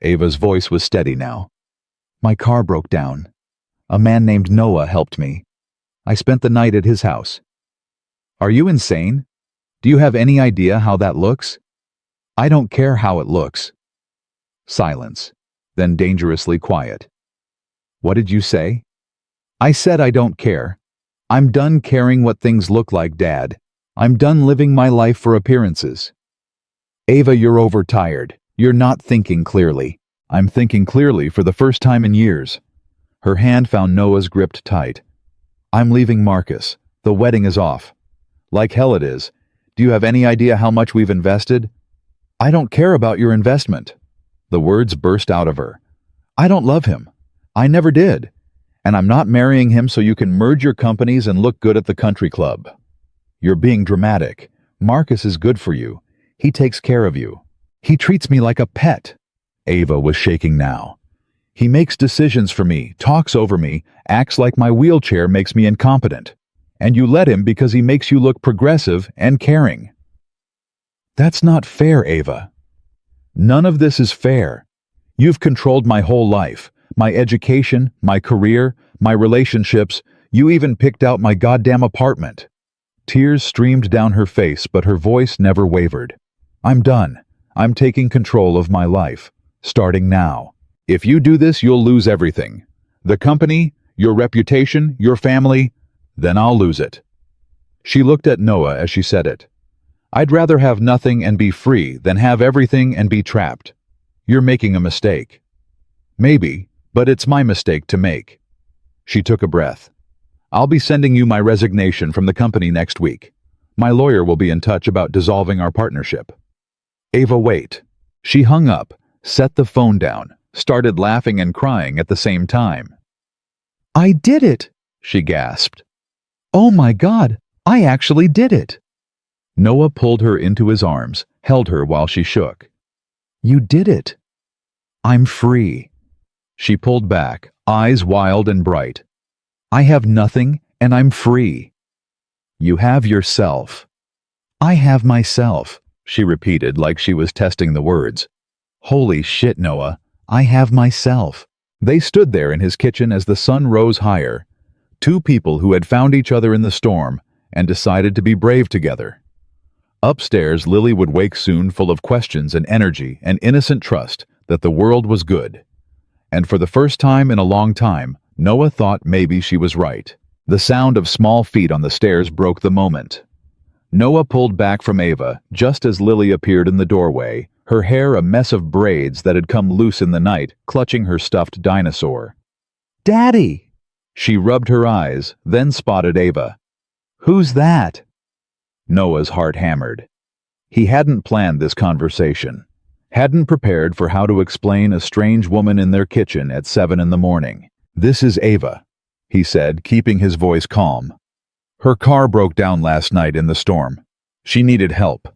Ava's voice was steady now. My car broke down. A man named Noah helped me. I spent the night at his house. Are you insane? Do you have any idea how that looks? I don't care how it looks. Silence, then dangerously quiet. What did you say? I said I don't care. I'm done caring what things look like, Dad. I'm done living my life for appearances. Ava, you're overtired. You're not thinking clearly. I'm thinking clearly for the first time in years. Her hand found Noah's gripped tight. I'm leaving Marcus. The wedding is off. Like hell it is. Do you have any idea how much we've invested? I don't care about your investment. The words burst out of her. I don't love him. I never did. And I'm not marrying him so you can merge your companies and look good at the country club. You're being dramatic. Marcus is good for you. He takes care of you. He treats me like a pet. Ava was shaking now. He makes decisions for me, talks over me, acts like my wheelchair makes me incompetent. And you let him because he makes you look progressive and caring. That's not fair, Ava. None of this is fair. You've controlled my whole life, my education, my career, my relationships. You even picked out my goddamn apartment. Tears streamed down her face, but her voice never wavered. I'm done. I'm taking control of my life, starting now. If you do this, you'll lose everything. The company, your reputation, your family, then I'll lose it. She looked at Noah as she said it. I'd rather have nothing and be free than have everything and be trapped. You're making a mistake. Maybe, but it's my mistake to make. She took a breath. I'll be sending you my resignation from the company next week. My lawyer will be in touch about dissolving our partnership. Ava, wait. She hung up, set the phone down, started laughing and crying at the same time. I did it, she gasped. Oh my God, I actually did it. Noah pulled her into his arms, held her while she shook. You did it. I'm free. She pulled back, eyes wild and bright. I have nothing and I'm free. You have yourself. I have myself, she repeated like she was testing the words. Holy shit, Noah, I have myself. They stood there in his kitchen as the sun rose higher. 2 people who had found each other in the storm and decided to be brave together. Upstairs, Lily would wake soon, full of questions and energy and innocent trust that the world was good. And for the first time in a long time, Noah thought maybe she was right. The sound of small feet on the stairs broke the moment. Noah pulled back from Ava just as Lily appeared in the doorway, her hair a mess of braids that had come loose in the night, clutching her stuffed dinosaur. Daddy! She rubbed her eyes, then spotted Ava. Who's that? Noah's heart hammered. He hadn't planned this conversation, hadn't prepared for how to explain a strange woman in their kitchen at 7 in the morning. This is Ava, he said, keeping his voice calm. Her car broke down last night in the storm. She needed help.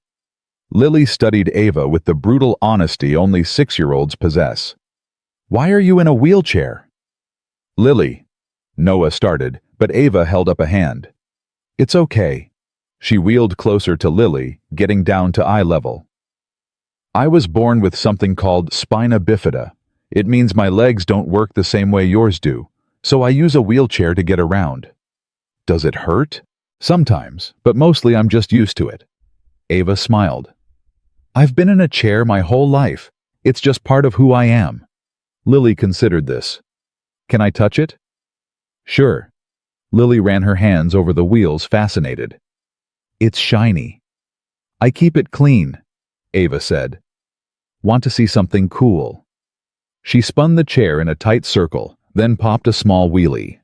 Lily studied Ava with the brutal honesty only 6-year-olds possess. Why are you in a wheelchair? Lily, Noah started, but Ava held up a hand. It's okay. She wheeled closer to Lily, getting down to eye level. I was born with something called spina bifida. It means my legs don't work the same way yours do, so I use a wheelchair to get around. Does it hurt? Sometimes, but mostly I'm just used to it. Ava smiled. I've been in a chair my whole life. It's just part of who I am. Lily considered this. Can I touch it? Sure. Lily ran her hands over the wheels, fascinated. It's shiny. I keep it clean, Ava said. Want to see something cool? She spun the chair in a tight circle, then popped a small wheelie.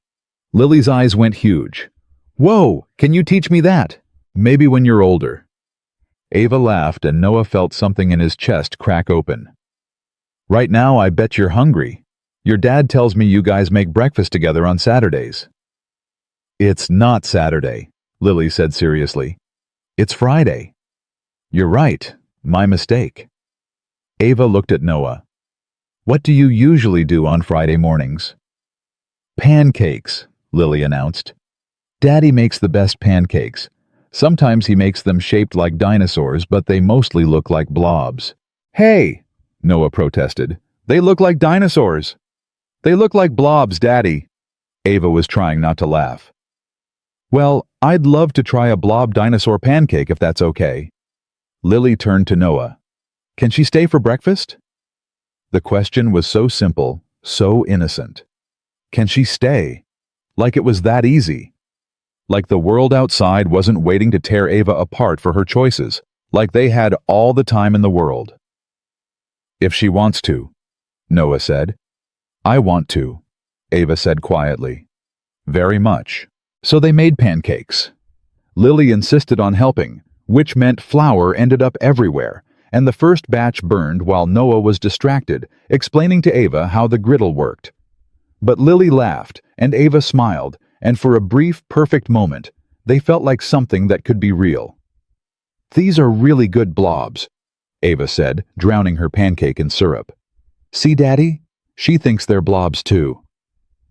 Lily's eyes went huge. Whoa, can you teach me that? Maybe when you're older. Ava laughed and Noah felt something in his chest crack open. Right now I bet you're hungry. Your dad tells me you guys make breakfast together on Saturdays. It's not Saturday, Lily said seriously. It's Friday. You're right, my mistake. Ava looked at Noah. What do you usually do on Friday mornings? Pancakes, Lily announced. Daddy makes the best pancakes. Sometimes he makes them shaped like dinosaurs, but they mostly look like blobs. Hey, Noah protested. They look like dinosaurs. They look like blobs, Daddy. Ava was trying not to laugh. Well, I'd love to try a blob dinosaur pancake if that's okay. Lily turned to Noah. Can she stay for breakfast? The question was so simple, so innocent. Can she stay? Like it was that easy. Like the world outside wasn't waiting to tear Ava apart for her choices, like they had all the time in the world. If she wants to, Noah said. I want to, Ava said quietly. Very much. So they made pancakes. Lily insisted on helping, which meant flour ended up everywhere, and the first batch burned while Noah was distracted, explaining to Ava how the griddle worked. But Lily laughed, and Ava smiled, and for a brief, perfect moment, they felt like something that could be real. These are really good blobs, Ava said, drowning her pancake in syrup. See, Daddy? She thinks they're blobs too.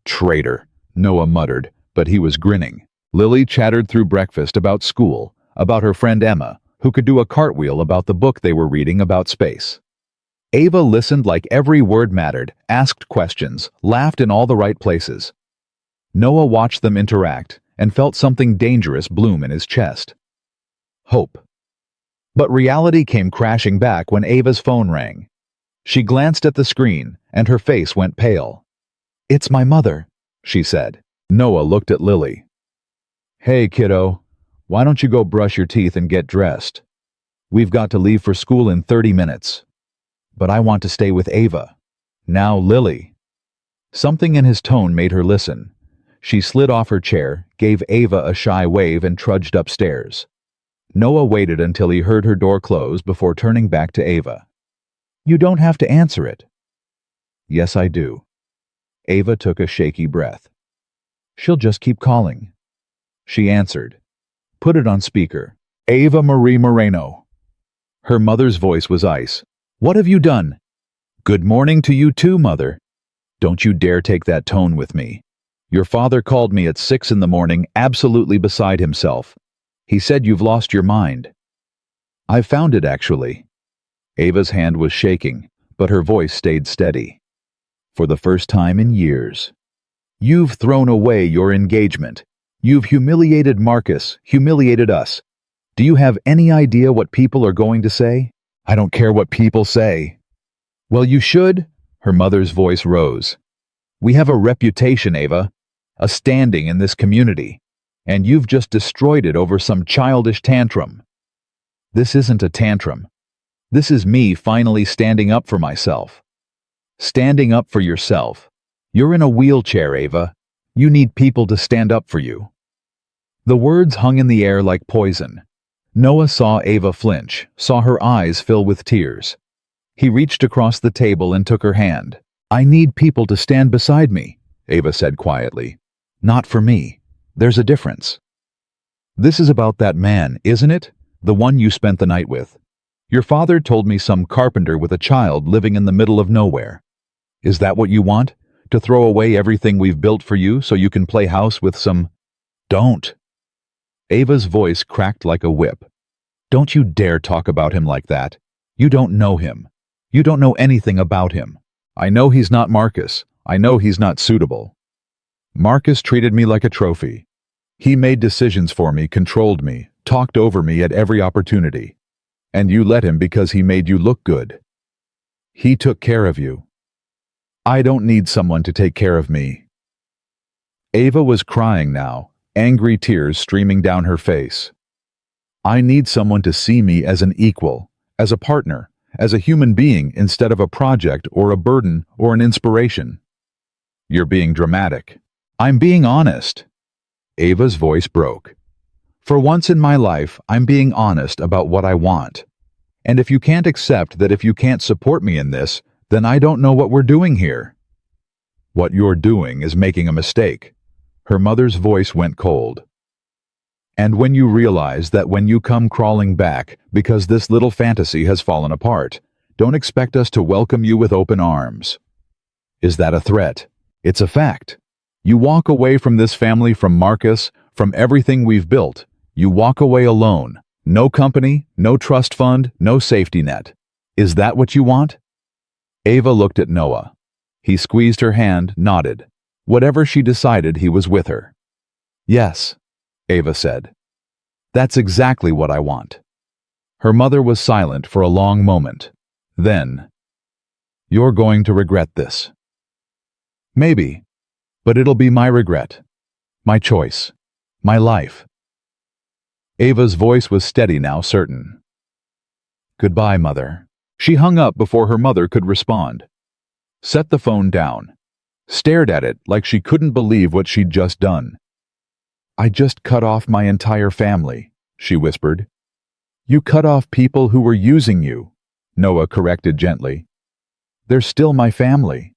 Traitor, Noah muttered, but he was grinning. Lily chattered through breakfast about school, about her friend Emma, who could do a cartwheel about the book they were reading about space. Ava listened like every word mattered, asked questions, laughed in all the right places. Noah watched them interact and felt something dangerous bloom in his chest. Hope. But reality came crashing back when Ava's phone rang. She glanced at the screen, and her face went pale. It's my mother, she said. Noah looked at Lily. Hey, kiddo, why don't you go brush your teeth and get dressed? We've got to leave for school in 30 minutes. But I want to stay with Ava. Now, Lily. Something in his tone made her listen. She slid off her chair, gave Ava a shy wave, and trudged upstairs. Noah waited until he heard her door close before turning back to Ava. You don't have to answer it. Yes, I do. Ava took a shaky breath. She'll just keep calling. She answered. Put it on speaker. Ava Marie Moreno. Her mother's voice was ice. What have you done? Good morning to you too, Mother. Don't you dare take that tone with me. Your father called me at 6 in the morning, absolutely beside himself. He said you've lost your mind. I've found it, actually. Ava's hand was shaking, but her voice stayed steady. For the first time in years. You've thrown away your engagement. You've humiliated Marcus, humiliated us. Do you have any idea what people are going to say? I don't care what people say. Well, you should. Her mother's voice rose. We have a reputation, Ava, a standing in this community, and you've just destroyed it over some childish tantrum. This isn't a tantrum. This is me finally standing up for myself. Standing up for yourself. You're in a wheelchair, Ava. You need people to stand up for you. The words hung in the air like poison. Noah saw Ava flinch, saw her eyes fill with tears. He reached across the table and took her hand. I need people to stand beside me, Ava said quietly. Not for me. There's a difference. This is about that man, isn't it? The one you spent the night with. Your father told me some carpenter with a child living in the middle of nowhere. Is that what you want? To throw away everything we've built for you so you can play house with some... Don't. Ava's voice cracked like a whip. Don't you dare talk about him like that. You don't know him. You don't know anything about him. I know he's not Marcus. I know he's not suitable. Marcus treated me like a trophy. He made decisions for me, controlled me, talked over me at every opportunity. And you let him because he made you look good. He took care of you. I don't need someone to take care of me." Ava was crying now, angry tears streaming down her face. "I need someone to see me as an equal, as a partner, as a human being instead of a project or a burden or an inspiration." "You're being dramatic." "I'm being honest." Ava's voice broke. "For once in my life, I'm being honest about what I want. And if you can't accept that if you can't support me in this, then I don't know what we're doing here." "What you're doing is making a mistake." Her mother's voice went cold. "And when you realize that when you come crawling back because this little fantasy has fallen apart, don't expect us to welcome you with open arms." "Is that a threat?" "It's a fact. You walk away from this family, from Marcus, from everything we've built. You walk away alone. No company, no trust fund, no safety net. Is that what you want?" Ava looked at Noah. He squeezed her hand, nodded. Whatever she decided, he was with her. "Yes," Ava said. "That's exactly what I want." Her mother was silent for a long moment. Then, "You're going to regret this." "Maybe, but it'll be my regret, my choice, my life." Ava's voice was steady now, certain. "Goodbye, Mother." She hung up before her mother could respond. Set the phone down. Stared at it like she couldn't believe what she'd just done. "I just cut off my entire family," she whispered. "You cut off people who were using you," Noah corrected gently. "They're still my family."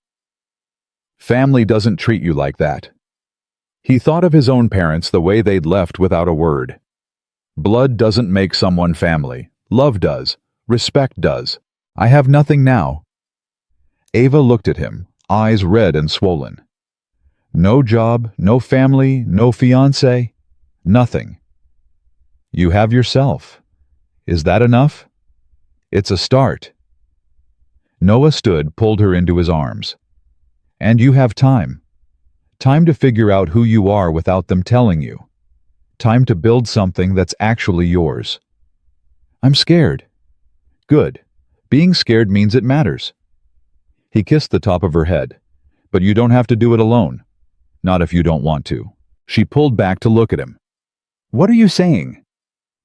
"Family doesn't treat you like that." He thought of his own parents the way they'd left without a word. Blood doesn't make someone family. Love does. Respect does. I have nothing now. Ava looked at him, eyes red and swollen. "No job, no family, no fiancé, nothing. You have yourself. Is that enough?" "It's a start." Noah stood, pulled her into his arms. "And you have time. Time to figure out who you are without them telling you. Time to build something that's actually yours." "I'm scared." "Good. Being scared means it matters." He kissed the top of her head. "But you don't have to do it alone. Not if you don't want to." She pulled back to look at him. "What are you saying?"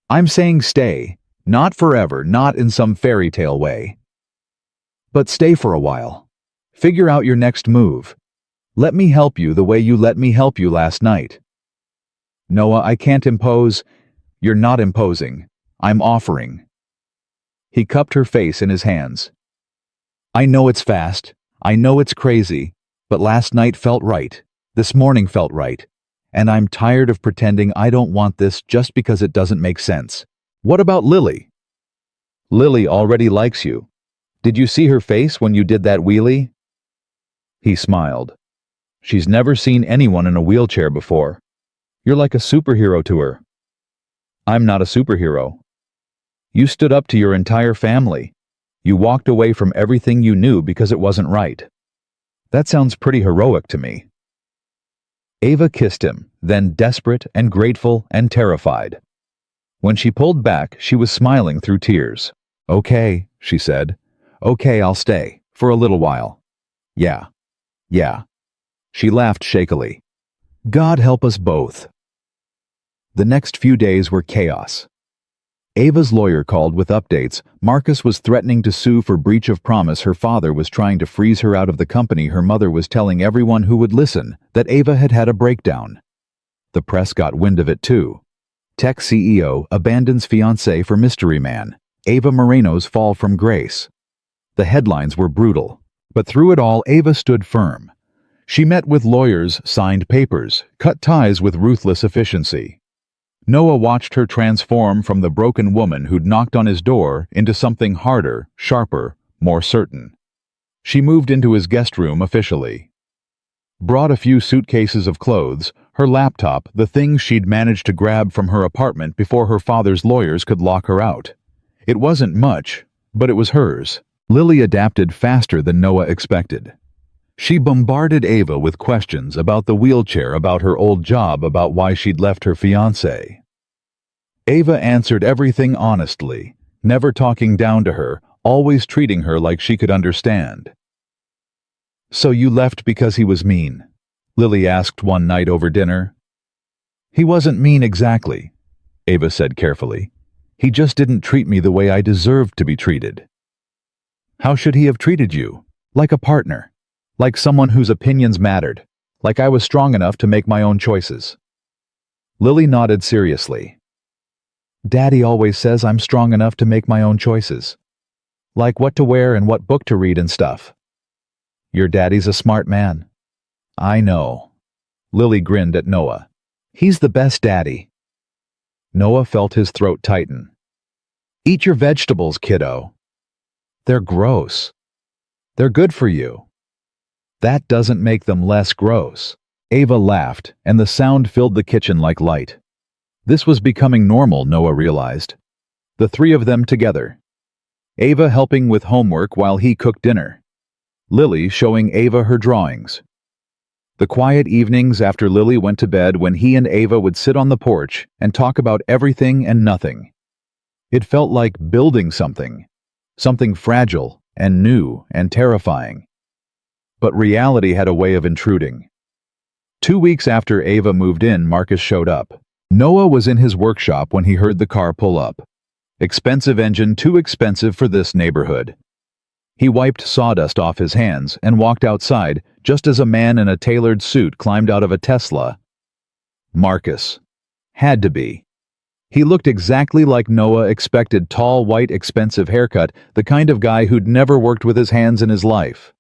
"I'm saying stay. Not forever, not in some fairy tale way. But stay for a while. Figure out your next move. Let me help you the way you let me help you last night." "Noah, I can't impose." "You're not imposing. I'm offering." He cupped her face in his hands. "I know it's fast. I know it's crazy. But last night felt right. This morning felt right. And I'm tired of pretending I don't want this just because it doesn't make sense. What about Lily?" "Lily already likes you. Did you see her face when you did that wheelie?" He smiled. "She's never seen anyone in a wheelchair before. You're like a superhero to her." "I'm not a superhero." "You stood up to your entire family. You walked away from everything you knew because it wasn't right. That sounds pretty heroic to me." Ava kissed him, then desperate and grateful and terrified. When she pulled back, she was smiling through tears. "Okay," she said. "Okay, I'll stay. For a little while." "Yeah. Yeah." She laughed shakily. "God help us both." The next few days were chaos. Ava's lawyer called with updates. Marcus was threatening to sue for breach of promise. Her father was trying to freeze her out of the company. Her mother was telling everyone who would listen that Ava had had a breakdown. The press got wind of it too. Tech CEO abandons fiancé for mystery man. Ava Moreno's fall from grace. The headlines were brutal. But through it all, Ava stood firm. She met with lawyers, signed papers, cut ties with ruthless efficiency. Noah watched her transform from the broken woman who'd knocked on his door into something harder, sharper, more certain. She moved into his guest room officially. Brought a few suitcases of clothes, her laptop, the things she'd managed to grab from her apartment before her father's lawyers could lock her out. It wasn't much, but it was hers. Lily adapted faster than Noah expected. She bombarded Ava with questions about the wheelchair, about her old job, about why she'd left her fiancé. Ava answered everything honestly, never talking down to her, always treating her like she could understand. "So you left because he was mean?" Lily asked one night over dinner. "He wasn't mean exactly," Ava said carefully. "He just didn't treat me the way I deserved to be treated." "How should he have treated you? Like a partner. Like someone whose opinions mattered. Like I was strong enough to make my own choices." Lily nodded seriously. "Daddy always says I'm strong enough to make my own choices. Like what to wear and what book to read and stuff." "Your daddy's a smart man." "I know." Lily grinned at Noah. "He's the best daddy." Noah felt his throat tighten. "Eat your vegetables, kiddo." "They're gross." "They're good for you." "That doesn't make them less gross." Ava laughed, and the sound filled the kitchen like light. This was becoming normal, Noah realized. The three of them together. Ava helping with homework while he cooked dinner. Lily showing Ava her drawings. The quiet evenings after Lily went to bed, when he and Ava would sit on the porch and talk about everything and nothing. It felt like building something fragile and new and terrifying. But reality had a way of intruding. 2 weeks after Ava moved in, Marcus showed up. Noah was in his workshop when he heard the car pull up. Expensive engine, too expensive for this neighborhood. He wiped sawdust off his hands and walked outside just as a man in a tailored suit climbed out of a Tesla. Marcus. Had to be. He looked exactly like Noah expected, tall, white, expensive haircut, the kind of guy who'd never worked with his hands in his life.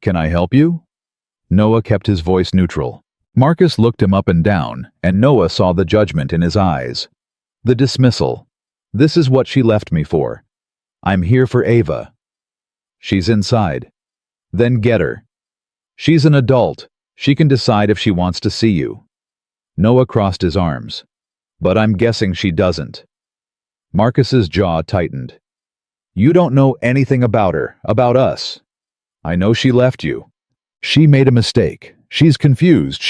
"Can I help you?" Noah kept his voice neutral. Marcus looked him up and down, and Noah saw the judgment in his eyes. The dismissal. "This is what she left me for. I'm here for Ava." "She's inside." "Then get her. She's an adult. She can decide if she wants to see you." Noah crossed his arms. "But I'm guessing she doesn't." Marcus's jaw tightened. "You don't know anything about her, about us. I know she left you. She made a mistake. She's confused.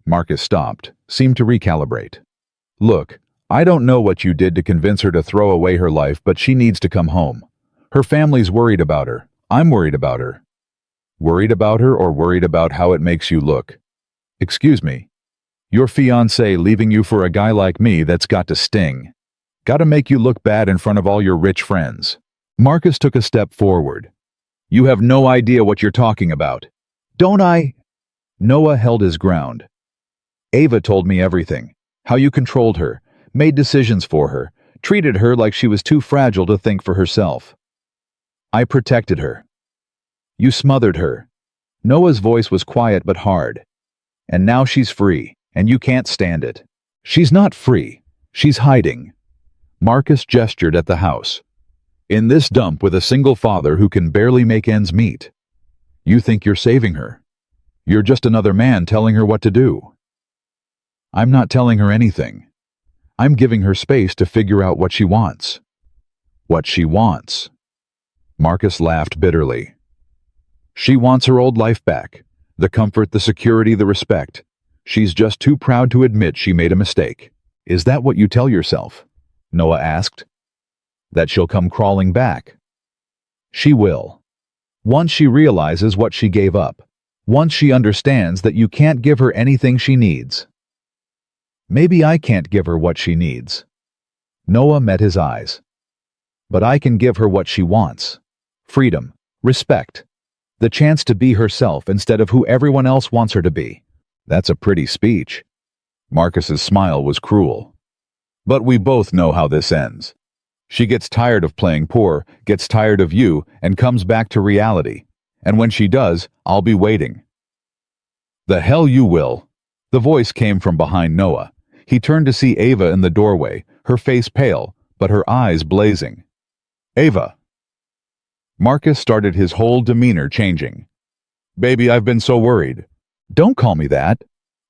Marcus stopped, seemed to recalibrate. "Look, I don't know what you did to convince her to throw away her life, but she needs to come home. Her family's worried about her. I'm worried about her." "Worried about her or worried about how it makes you look?" "Excuse me. Your fiancé leaving you for a guy like me, that's got to sting. Got to make you look bad in front of all your rich friends." Marcus took a step forward. "You have no idea what you're talking about." "Don't I?" Noah held his ground. "Ava told me everything. How you controlled her, made decisions for her, treated her like she was too fragile to think for herself. I protected her. You smothered her." Noah's voice was quiet but hard. "And now she's free, and you can't stand it." "She's not free. She's hiding." Marcus gestured at the house. "In this dump with a single father who can barely make ends meet. You think you're saving her. You're just another man telling her what to do." "I'm not telling her anything. I'm giving her space to figure out what she wants." "What she wants?" Marcus laughed bitterly. "She wants her old life back. The comfort, the security, the respect. She's just too proud to admit she made a mistake." "Is that what you tell yourself?" Noah asked. "That she'll come crawling back?" "She will. Once she realizes what she gave up. Once she understands that you can't give her anything she needs." "Maybe I can't give her what she needs." Noah met his eyes. "But I can give her what she wants. Freedom, respect, the chance to be herself instead of who everyone else wants her to be." "That's a pretty speech." Marcus's smile was cruel. "But we both know how this ends. She gets tired of playing poor, gets tired of you, and comes back to reality. And when she does, I'll be waiting." "The hell you will." The voice came from behind Noah. He turned to see Ava in the doorway, her face pale, but her eyes blazing. "Ava." Marcus started, his whole demeanor changing. "Baby, I've been so worried." "Don't call me that."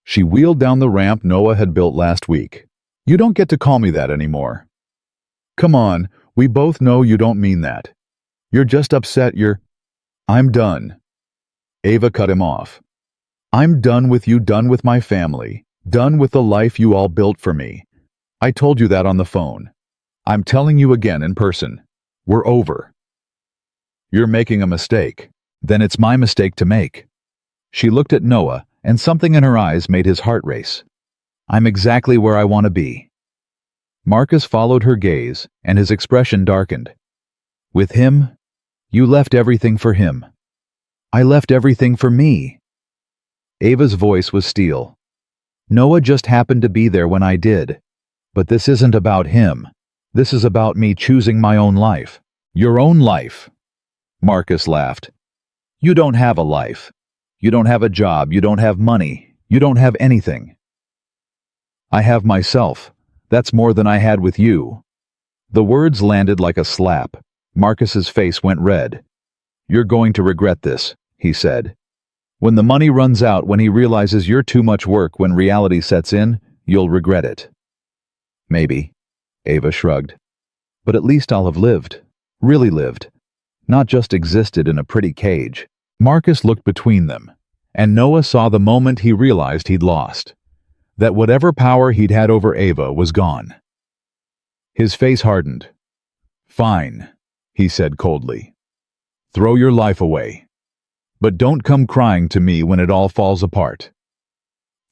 She wheeled down the ramp Noah had built last week. "You don't get to call me that anymore." "Come on, we both know you don't mean that. You're just upset I'm done." Ava cut him off. "I'm done with you, done with my family, done with the life you all built for me. I told you that on the phone. I'm telling you again in person. We're over. You're making a mistake. Then it's my mistake to make. She looked at Noah, and something in her eyes made his heart race. I'm exactly where I want to be. Marcus followed her gaze, and his expression darkened. With him? You left everything for him. I left everything for me. Ava's voice was steel. Noah just happened to be there when I did. But this isn't about him. This is about me choosing my own life. Your own life. Marcus laughed. You don't have a life. You don't have a job. You don't have money. You don't have anything. I have myself. That's more than I had with you. The words landed like a slap. Marcus's face went red. You're going to regret this, he said. When the money runs out, when he realizes you're too much work, when reality sets in, you'll regret it. Maybe, Ava shrugged. But at least I'll have lived. Really lived. Not just existed in a pretty cage. Marcus looked between them, and Noah saw the moment he realized he'd lost. That whatever power he'd had over Ava was gone. His face hardened. Fine, he said coldly. Throw your life away. But don't come crying to me when it all falls apart.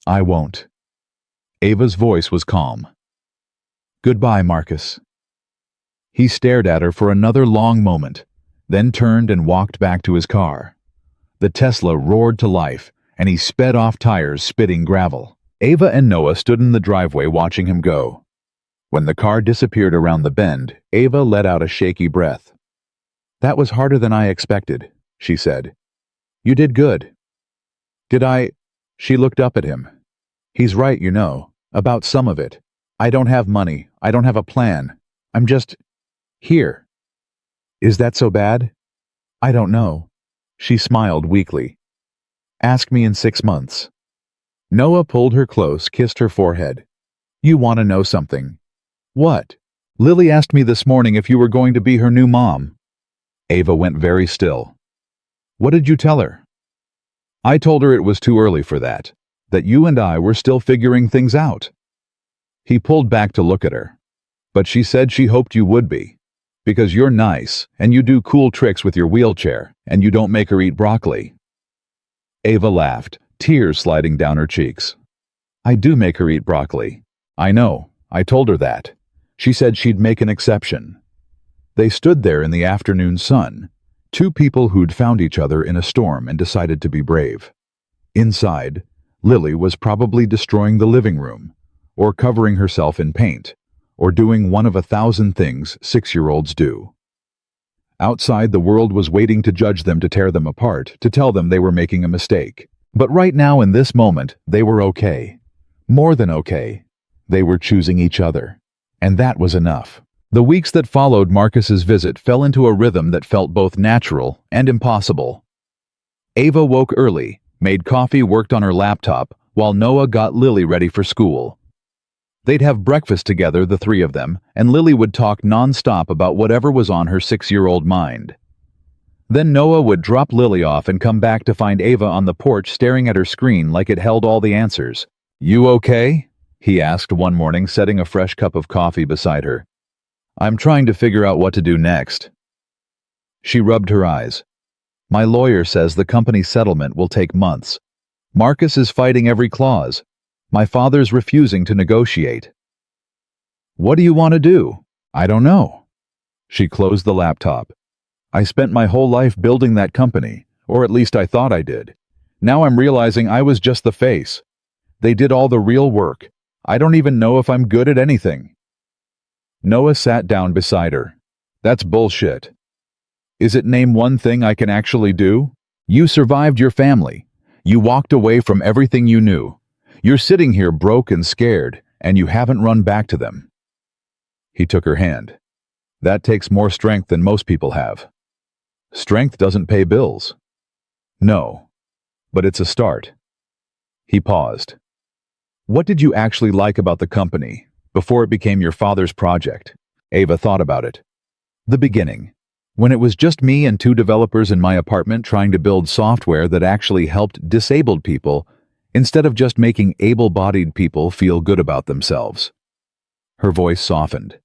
I won't. Ava's voice was calm. Goodbye, Marcus. He stared at her for another long moment, then turned and walked back to his car. The Tesla roared to life, and he sped off, tires spitting gravel. Ava and Noah stood in the driveway watching him go. When the car disappeared around the bend, Ava let out a shaky breath. That was harder than I expected, she said. You did good. Did I? She looked up at him. He's right, you know, about some of it. I don't have money. I don't have a plan. I'm just here. Is that so bad? I don't know. She smiled weakly. Ask me in 6 months. Noah pulled her close, kissed her forehead. You want to know something? What? Lily asked me this morning if you were going to be her new mom. Ava went very still. What did you tell her? I told her it was too early for that you and I were still figuring things out. He pulled back to look at her. But she said she hoped you would be. Because you're nice, and you do cool tricks with your wheelchair, and you don't make her eat broccoli. Ava laughed, tears sliding down her cheeks. I do make her eat broccoli. I know, I told her that. She said she'd make an exception. They stood there in the afternoon sun, two people who'd found each other in a storm and decided to be brave. Inside, Lily was probably destroying the living room, or covering herself in paint, or doing one of 1,000 things 6-year-olds do. Outside, the world was waiting to judge them, to tear them apart, to tell them they were making a mistake. But right now, in this moment, they were okay. More than okay. They were choosing each other. And that was enough. The weeks that followed Marcus's visit fell into a rhythm that felt both natural and impossible. Ava woke early, made coffee, worked on her laptop, while Noah got Lily ready for school. They'd have breakfast together, the three of them, and Lily would talk non-stop about whatever was on her 6-year-old mind. Then Noah would drop Lily off and come back to find Ava on the porch staring at her screen like it held all the answers. You okay? He asked one morning, setting a fresh cup of coffee beside her. I'm trying to figure out what to do next. She rubbed her eyes. My lawyer says the company settlement will take months. Marcus is fighting every clause. My father's refusing to negotiate. What do you want to do? I don't know. She closed the laptop. I spent my whole life building that company, or at least I thought I did. Now I'm realizing I was just the face. They did all the real work. I don't even know if I'm good at anything. Noah sat down beside her. That's bullshit. Is it name one thing I can actually do? You survived your family. You walked away from everything you knew. You're sitting here broke and scared, and you haven't run back to them. He took her hand. That takes more strength than most people have. Strength doesn't pay bills. No, but it's a start. He paused. What did you actually like about the company before it became your father's project? Ava thought about it. The beginning, when it was just me and 2 developers in my apartment trying to build software that actually helped disabled people instead of just making able-bodied people feel good about themselves. Her voice softened.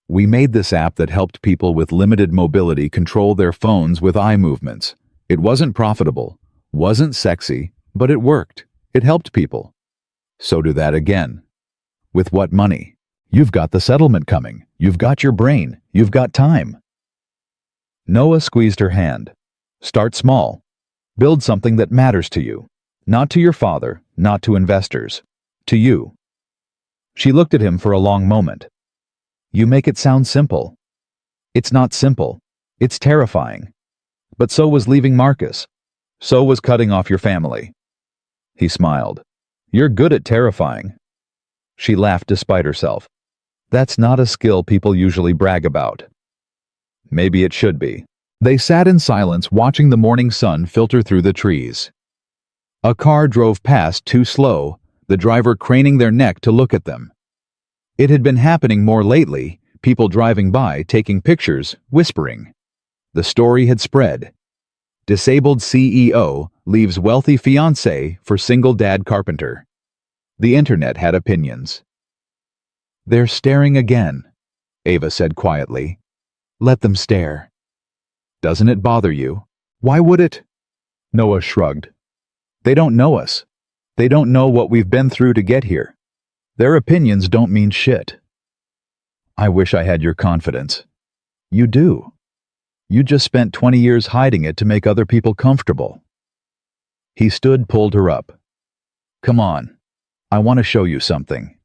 We made this app that helped people with limited mobility control their phones with eye movements. It wasn't profitable, wasn't sexy, but it worked. It helped people. So do that again. With what money? You've got the settlement coming. You've got your brain. You've got time. Noah squeezed her hand. Start small. Build something that matters to you. Not to your father, not to investors. To you. She looked at him for a long moment. You make it sound simple. It's not simple. It's terrifying. But so was leaving Marcus. So was cutting off your family. He smiled. You're good at terrifying. She laughed despite herself. That's not a skill people usually brag about. Maybe it should be. They sat in silence watching the morning sun filter through the trees. A car drove past too slow, the driver craning their neck to look at them. It had been happening more lately, people driving by, taking pictures, whispering. The story had spread. Disabled CEO leaves wealthy fiancé for single dad carpenter. The internet had opinions. They're staring again, Ava said quietly. Let them stare. Doesn't it bother you? Why would it? Noah shrugged. They don't know us. They don't know what we've been through to get here. Their opinions don't mean shit. I wish I had your confidence. You do. You just spent 20 years hiding it to make other people comfortable. He stood, pulled her up. Come on. I want to show you something.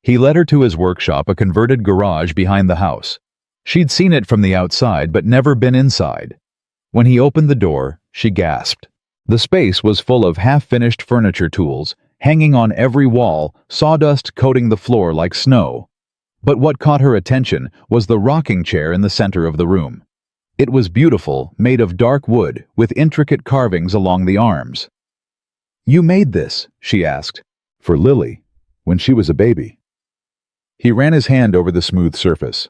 He led her to his workshop, a converted garage behind the house. She'd seen it from the outside, but never been inside. When he opened the door, she gasped. The space was full of half-finished furniture tools, hanging on every wall, sawdust coating the floor like snow. But what caught her attention was the rocking chair in the center of the room. It was beautiful, made of dark wood, with intricate carvings along the arms. You made this, she asked. For Lily, when she was a baby. He ran his hand over the smooth surface.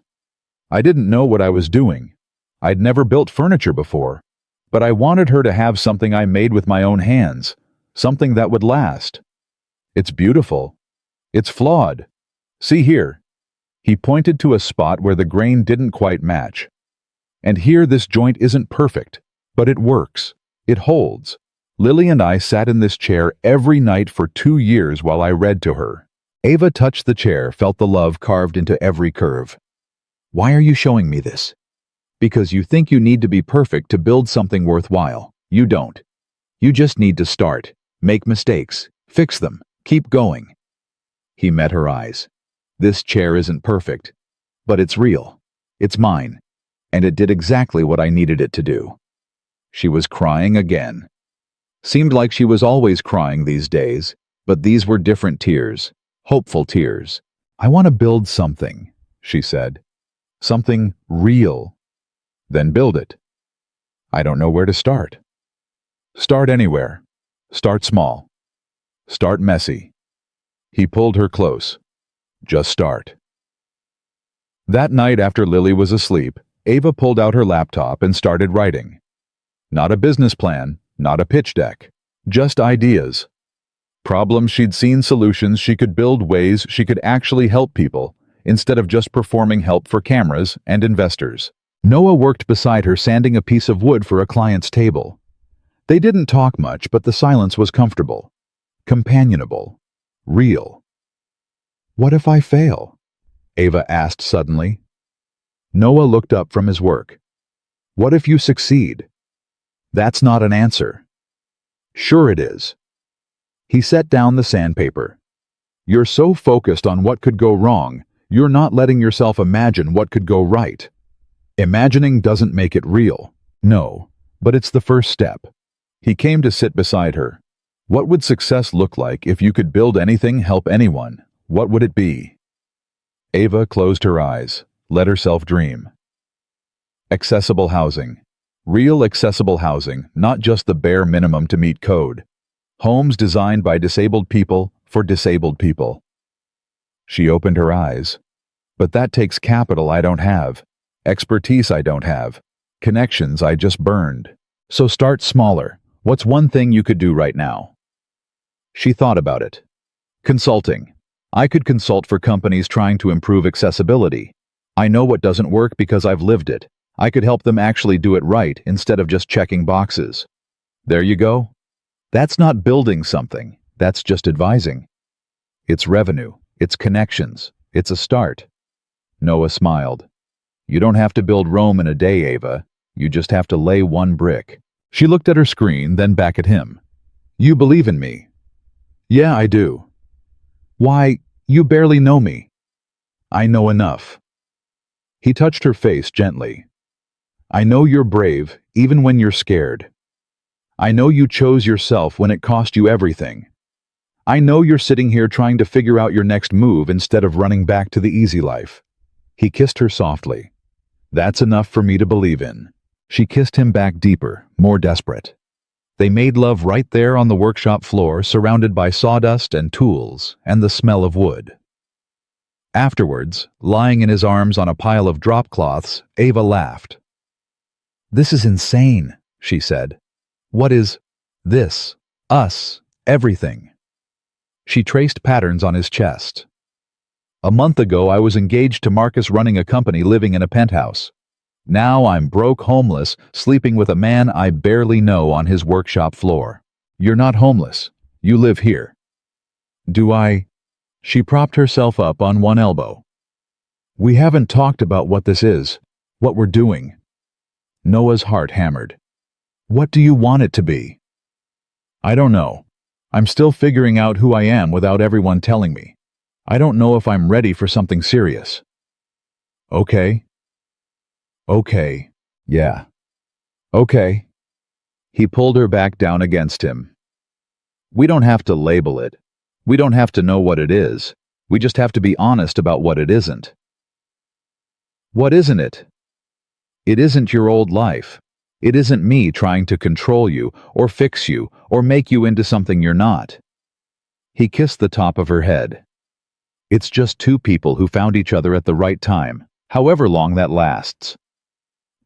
I didn't know what I was doing. I'd never built furniture before, but I wanted her to have something I made with my own hands, something that would last. It's beautiful. It's flawed. See here. He pointed to a spot where the grain didn't quite match. And here this joint isn't perfect, but it works. It holds. Lily and I sat in this chair every night for 2 years while I read to her. Ava touched the chair, felt the love carved into every curve. Why are you showing me this? Because you think you need to be perfect to build something worthwhile. You don't. You just need to start, make mistakes, fix them, keep going. He met her eyes. This chair isn't perfect, but it's real. It's mine, and it did exactly what I needed it to do. She was crying again. Seemed like she was always crying these days, but these were different tears, hopeful tears. I want to build something, she said. Something real. Then build it. I don't know where to start. Start anywhere. Start small. Start messy. He pulled her close. Just start. That night after Lily was asleep, Ava pulled out her laptop and started writing. Not a business plan, not a pitch deck, just ideas. Problems she'd seen, solutions she could build, ways she could actually help people, instead of just performing help for cameras and investors. Noah worked beside her, sanding a piece of wood for a client's table. They didn't talk much, but the silence was comfortable, companionable, real. What if I fail? Ava asked suddenly. Noah looked up from his work. What if you succeed? That's not an answer. Sure it is. He set down the sandpaper. You're so focused on what could go wrong, you're not letting yourself imagine what could go right. Imagining doesn't make it real. No, but it's the first step. He came to sit beside her. What would success look like if you could build anything, help anyone? What would it be? Ava closed her eyes, let herself dream. Accessible housing. Real accessible housing, not just the bare minimum to meet code. Homes designed by disabled people for disabled people. She opened her eyes. But that takes capital I don't have, expertise I don't have, connections I just burned. So start smaller. What's one thing you could do right now? She thought about it. Consulting. I could consult for companies trying to improve accessibility. I know what doesn't work because I've lived it. I could help them actually do it right instead of just checking boxes. There you go. That's not building something. That's just advising. It's revenue. It's connections. It's a start. Noah smiled. You don't have to build Rome in a day, Ava. You just have to lay one brick. She looked at her screen, then back at him. You believe in me? Yeah, I do. Why, you barely know me. I know enough. He touched her face gently. I know you're brave, even when you're scared. I know you chose yourself when it cost you everything. I know you're sitting here trying to figure out your next move instead of running back to the easy life. He kissed her softly. That's enough for me to believe in. She kissed him back deeper, more desperate. They made love right there on the workshop floor, surrounded by sawdust and tools and the smell of wood. Afterwards, lying in his arms on a pile of drop cloths, Ava laughed. This is insane, she said. What is this? Us? Everything? She traced patterns on his chest. A month ago, I was engaged to Marcus, running a company, living in a penthouse. Now I'm broke, homeless, sleeping with a man I barely know on his workshop floor. You're not homeless. You live here. Do I? She propped herself up on one elbow. We haven't talked about what this is, what we're doing. Noah's heart hammered. What do you want it to be? I don't know. I'm still figuring out who I am without everyone telling me. I don't know if I'm ready for something serious. Okay. Okay. Yeah. Okay. He pulled her back down against him. We don't have to label it. We don't have to know what it is. We just have to be honest about what it isn't. What isn't it? It isn't your old life. It isn't me trying to control you, or fix you, or make you into something you're not. He kissed the top of her head. It's just two people who found each other at the right time, however long that lasts.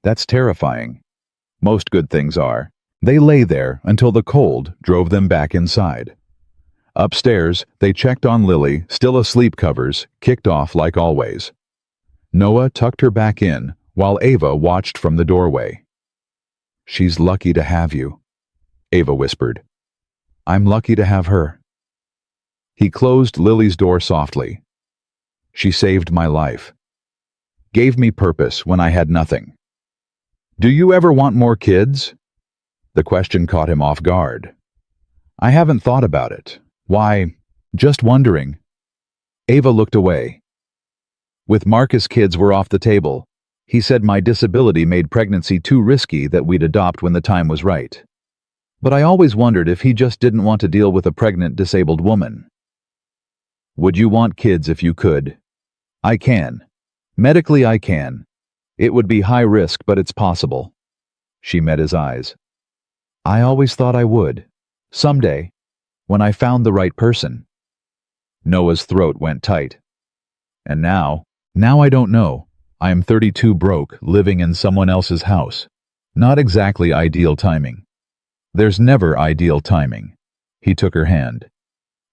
That's terrifying. Most good things are. They lay there until the cold drove them back inside. Upstairs, they checked on Lily, still asleep, covers kicked off like always. Noah tucked her back in, while Ava watched from the doorway. She's lucky to have you, Ava whispered. I'm lucky to have her. He closed Lily's door softly. She saved my life. Gave me purpose when I had nothing. Do you ever want more kids? The question caught him off guard. I haven't thought about it. Why, just wondering. Ava looked away. With Marcus, kids were off the table. He said my disability made pregnancy too risky, that we'd adopt when the time was right. But I always wondered if he just didn't want to deal with a pregnant, disabled woman. Would you want kids if you could? I can. Medically, I can. It would be high risk, but it's possible. She met his eyes. I always thought I would. Someday, when I found the right person. Noah's throat went tight. And now I don't know. I am 32, broke, living in someone else's house. Not exactly ideal timing. There's never ideal timing. He took her hand.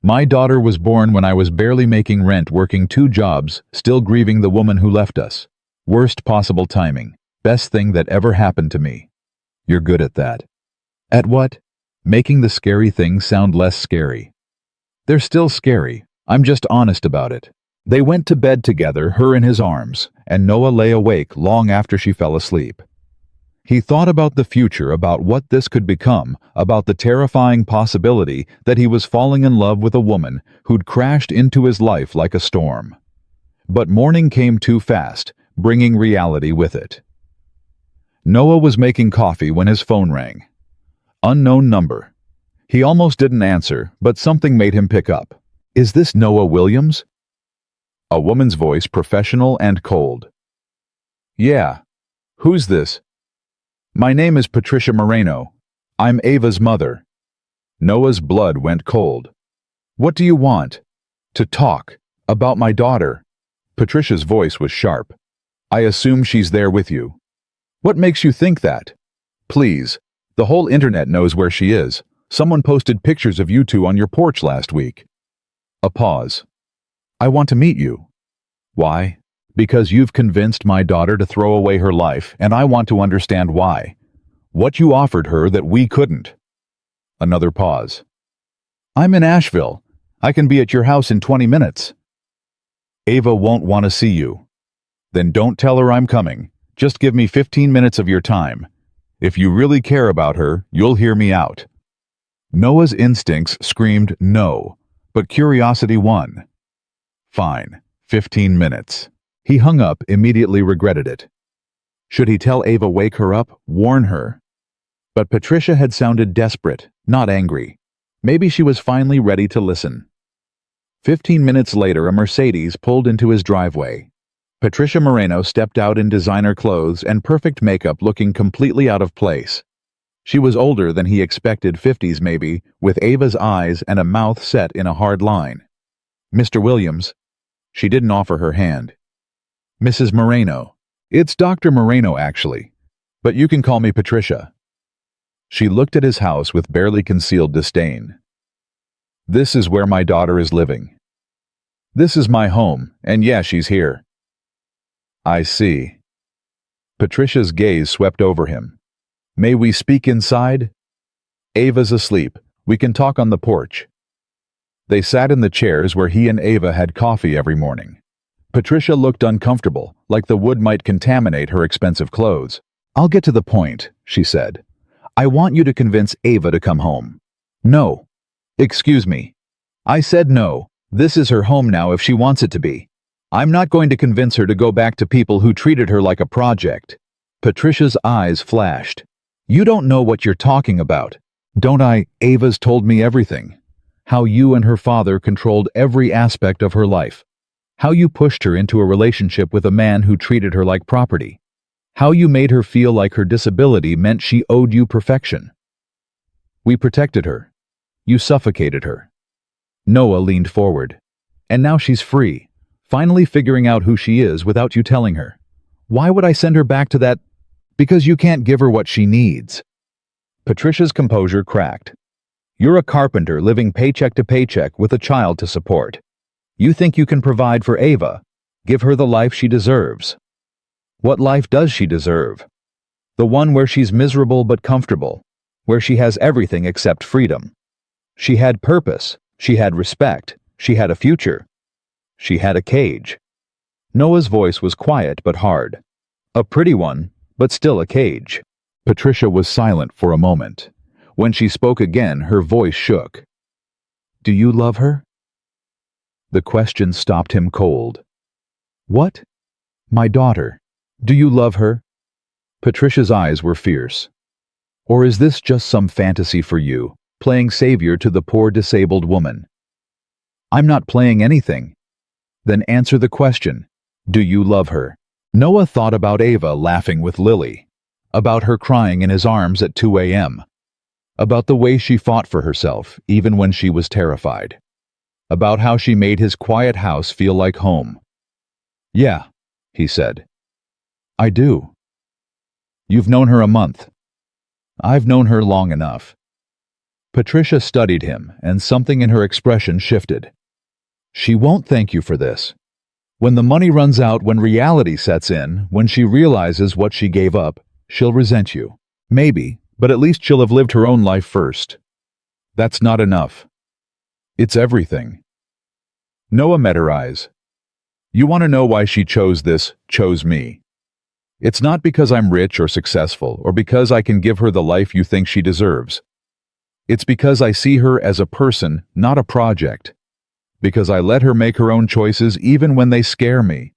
My daughter was born when I was barely making rent, working 2 jobs, still grieving the woman who left us. Worst possible timing. Best thing that ever happened to me. You're good at that. At what? Making the scary things sound less scary. They're still scary. I'm just honest about it. They went to bed together, her in his arms, and Noah lay awake long after she fell asleep. He thought about the future, about what this could become, about the terrifying possibility that he was falling in love with a woman who'd crashed into his life like a storm. But morning came too fast, bringing reality with it. Noah was making coffee when his phone rang. Unknown number. He almost didn't answer, but something made him pick up. Is this Noah Williams? A woman's voice, professional and cold. Yeah. Who's this? My name is Patricia Moreno. I'm Ava's mother. Noah's blood went cold. What do you want? To talk. About my daughter. Patricia's voice was sharp. I assume she's there with you. What makes you think that? Please. The whole internet knows where she is. Someone posted pictures of you two on your porch last week. A pause. I want to meet you. Why? Because you've convinced my daughter to throw away her life, and I want to understand why. What you offered her that we couldn't. Another pause. I'm in Asheville. I can be at your house in 20 minutes. Ava won't want to see you. Then don't tell her I'm coming. Just give me 15 minutes of your time. If you really care about her, you'll hear me out. Noah's instincts screamed no, but curiosity won. Fine, 15 minutes. He hung up, immediately regretted it. Should he tell Ava wake her up, warn her? But Patricia had sounded desperate, not angry. Maybe she was finally ready to listen. 15 minutes later, a Mercedes pulled into his driveway. Patricia Moreno stepped out in designer clothes and perfect makeup, looking completely out of place. She was older than he expected, 50s maybe, with Ava's eyes and a mouth set in a hard line. Mr. Williams. She didn't offer her hand. Mrs. Moreno. It's Dr. Moreno, actually. But you can call me Patricia. She looked at his house with barely concealed disdain. This is where my daughter is living. This is my home, and yeah, she's here. I see. Patricia's gaze swept over him. May we speak inside? Ava's asleep. We can talk on the porch. They sat in the chairs where he and Ava had coffee every morning. Patricia looked uncomfortable, like the wood might contaminate her expensive clothes. I'll get to the point, she said. I want you to convince Ava to come home. No. Excuse me. I said no. This is her home now if she wants it to be. I'm not going to convince her to go back to people who treated her like a project. Patricia's eyes flashed. You don't know what you're talking about. Don't I? Ava's told me everything. How you and her father controlled every aspect of her life. How you pushed her into a relationship with a man who treated her like property. How you made her feel like her disability meant she owed you perfection. We protected her. You suffocated her. Noah leaned forward. And now she's free, finally figuring out who she is without you telling her. Why would I send her back to that? Because you can't give her what she needs. Patricia's composure cracked. You're a carpenter living paycheck to paycheck with a child to support. You think you can provide for Ava, give her the life she deserves. What life does she deserve? The one where she's miserable but comfortable, where she has everything except freedom. She had purpose, she had respect, she had a future. She had a cage. Noah's voice was quiet but hard. A pretty one, but still a cage. Patricia was silent for a moment. When she spoke again, her voice shook. Do you love her? The question stopped him cold. What? My daughter. Do you love her? Patricia's eyes were fierce. Or is this just some fantasy for you, playing savior to the poor disabled woman? I'm not playing anything. Then answer the question. Do you love her? Noah thought about Ava laughing with Lily, about her crying in his arms at 2 a.m., about the way she fought for herself even when she was terrified, about how she made his quiet house feel like home. Yeah, he said. I do. You've known her a month. I've known her long enough. Patricia studied him, and something in her expression shifted. She won't thank you for this. When the money runs out, when reality sets in, when she realizes what she gave up, she'll resent you. Maybe, but at least she'll have lived her own life first. That's not enough. It's everything. Noah met her eyes. You want to know why she chose me? It's not because I'm rich or successful, or because I can give her the life you think she deserves. It's because I see her as a person, not a project. Because I let her make her own choices even when they scare me.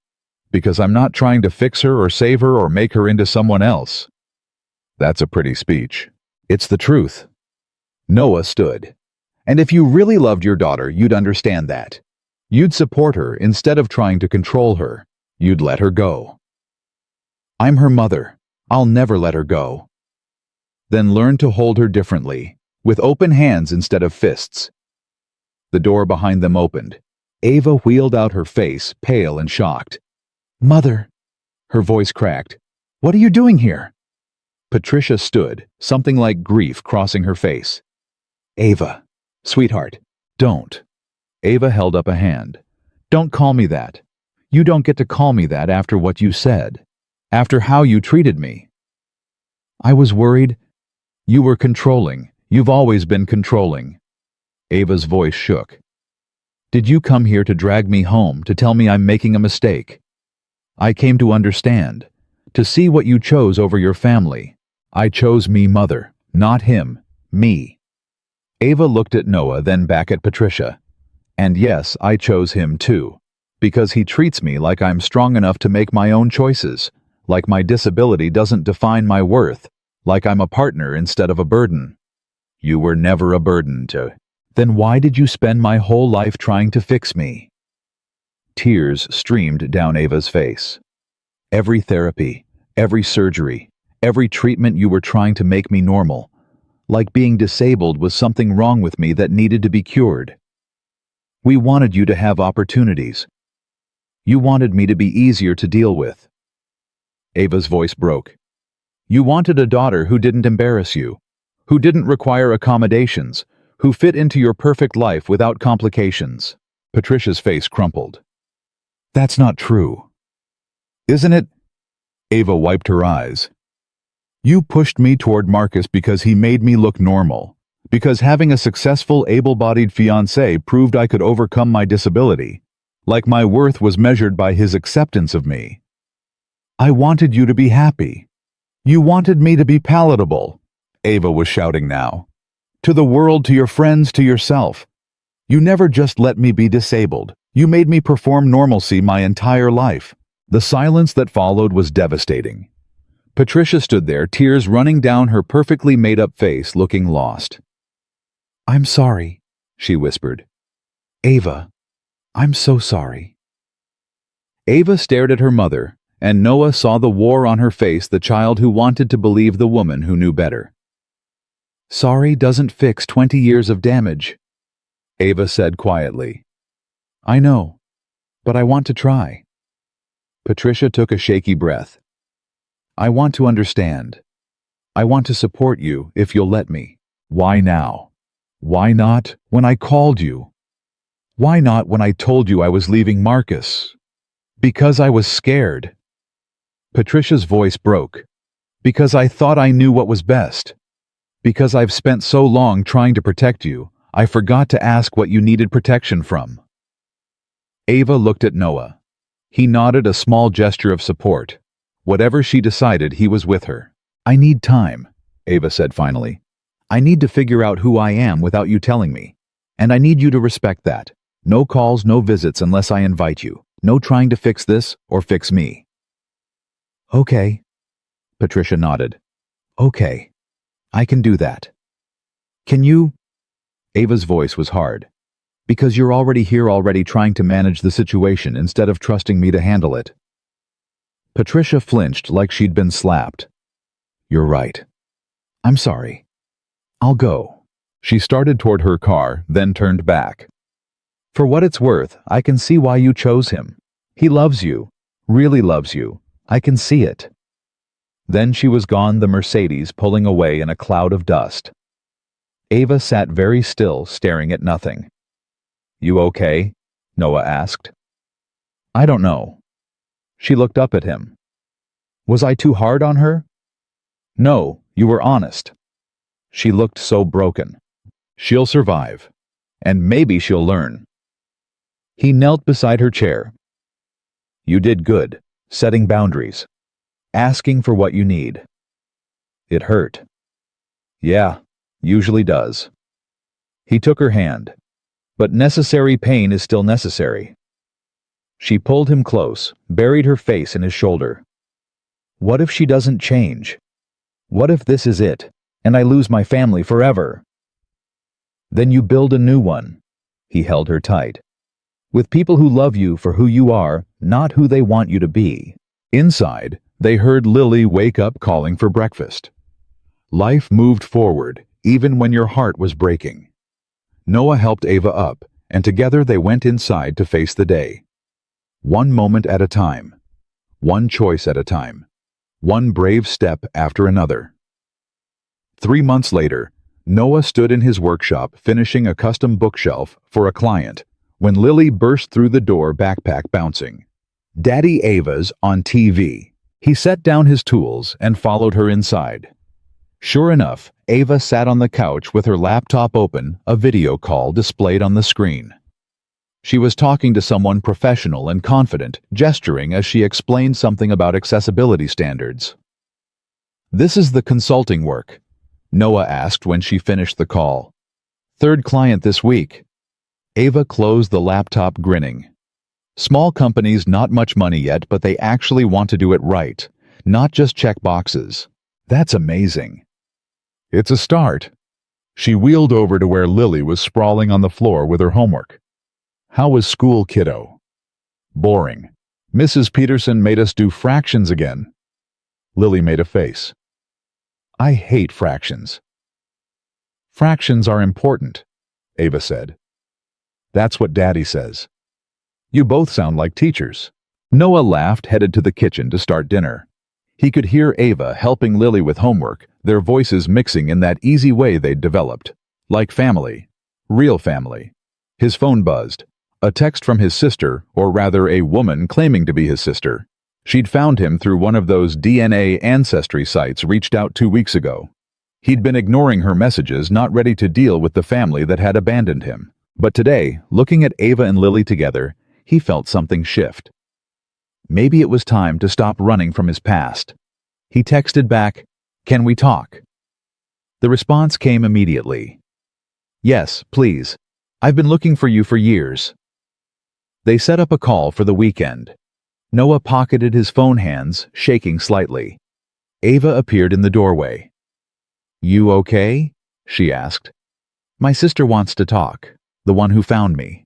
Because I'm not trying to fix her or save her or make her into someone else. That's a pretty speech. It's the truth. Noah stood. And if you really loved your daughter, you'd understand that. You'd support her instead of trying to control her. You'd let her go. I'm her mother. I'll never let her go. Then learn to hold her differently, with open hands instead of fists. The door behind them opened. Ava wheeled out her face, pale and shocked. Mother. Her voice cracked. What are you doing here? Patricia stood, something like grief crossing her face. Ava. Sweetheart, don't. Ava held up a hand. Don't call me that. You don't get to call me that after what you said. After how you treated me. I was worried. You were controlling. You've always been controlling. Ava's voice shook. Did you come here to drag me home, to tell me I'm making a mistake? I came to understand, to see what you chose over your family. I chose me, mother, not him, me. Ava looked at Noah, then back at Patricia. And yes, I chose him too, because he treats me like I'm strong enough to make my own choices, like my disability doesn't define my worth, like I'm a partner instead of a burden. You were never a burden to. Then why did you spend my whole life trying to fix me? Tears streamed down Ava's face. Every therapy, every surgery, every treatment you were trying to make me normal, like being disabled was something wrong with me that needed to be cured. We wanted you to have opportunities. You wanted me to be easier to deal with. Ava's voice broke. You wanted a daughter who didn't embarrass you, who didn't require accommodations, who fit into your perfect life without complications. Patricia's face crumpled. That's not true. Isn't it? Ava wiped her eyes. You pushed me toward Marcus because he made me look normal, because having a successful, able-bodied fiancé proved I could overcome my disability, like my worth was measured by his acceptance of me. I wanted you to be happy. You wanted me to be palatable, Ava was shouting now. To the world, to your friends, to yourself. You never just let me be disabled. You made me perform normalcy my entire life. The silence that followed was devastating. Patricia stood there, tears running down her perfectly made-up face, looking lost. I'm sorry, she whispered. Ava, I'm so sorry. Ava stared at her mother, and Noah saw the war on her face, the child who wanted to believe the woman who knew better. Sorry doesn't fix 20 years of damage, Ava said quietly. I know, but I want to try. Patricia took a shaky breath. I want to understand. I want to support you if you'll let me. Why now? Why not when I called you? Why not when I told you I was leaving Marcus? Because I was scared. Patricia's voice broke. Because I thought I knew what was best. Because I've spent so long trying to protect you, I forgot to ask what you needed protection from. Ava looked at Noah. He nodded, a small gesture of support. Whatever she decided, he was with her. I need time, Ava said finally. I need to figure out who I am without you telling me. And I need you to respect that. No calls, no visits unless I invite you. No trying to fix this or fix me. Okay. Patricia nodded. Okay. I can do that. Can you? Ava's voice was hard. Because you're already here, already trying to manage the situation instead of trusting me to handle it. Patricia flinched like she'd been slapped. You're right. I'm sorry. I'll go. She started toward her car, then turned back. For what it's worth, I can see why you chose him. He loves you. Really loves you. I can see it. Then she was gone, the Mercedes pulling away in a cloud of dust. Ava sat very still, staring at nothing. You okay? Noah asked. I don't know. She looked up at him. Was I too hard on her? No, you were honest. She looked so broken. She'll survive. And maybe she'll learn. He knelt beside her chair. You did good, setting boundaries. Asking for what you need. It hurt. Yeah, usually does. He took her hand. But necessary pain is still necessary. She pulled him close, buried her face in his shoulder. What if she doesn't change? What if this is it, and I lose my family forever? Then you build a new one. He held her tight. With people who love you for who you are, not who they want you to be. Inside, they heard Lily wake up calling for breakfast. Life moved forward, even when your heart was breaking. Noah helped Ava up, and together they went inside to face the day. One moment at a time. One choice at a time. One brave step after another. 3 months later, Noah stood in his workshop finishing a custom bookshelf for a client when Lily burst through the door, backpack bouncing. Daddy Ava's on TV. He set down his tools and followed her inside. Sure enough, Ava sat on the couch with her laptop open, a video call displayed on the screen. She was talking to someone professional and confident, gesturing as she explained something about accessibility standards. "This is the consulting work," Noah asked when she finished the call. "Third client this week." Ava closed the laptop, grinning. Small companies, not much money yet, but they actually want to do it right, not just check boxes. That's amazing. It's a start. She wheeled over to where Lily was sprawling on the floor with her homework. "How was school, kiddo?" "Boring. Mrs. Peterson made us do fractions again." Lily made a face. "I hate fractions." "Fractions are important," Ava said. "That's what Daddy says." "You both sound like teachers." Noah laughed, headed to the kitchen to start dinner. He could hear Ava helping Lily with homework, their voices mixing in that easy way they'd developed. Like family. Real family. His phone buzzed. A text from his sister, or rather a woman claiming to be his sister. She'd found him through one of those DNA ancestry sites reached out 2 weeks ago. He'd been ignoring her messages, not ready to deal with the family that had abandoned him. But today, looking at Ava and Lily together, he felt something shift. Maybe it was time to stop running from his past. He texted back, "Can we talk?" The response came immediately. "Yes, please. I've been looking for you for years." They set up a call for the weekend. Noah pocketed his phone, hands shaking slightly. Ava appeared in the doorway. "You okay?" she asked. "My sister wants to talk, the one who found me."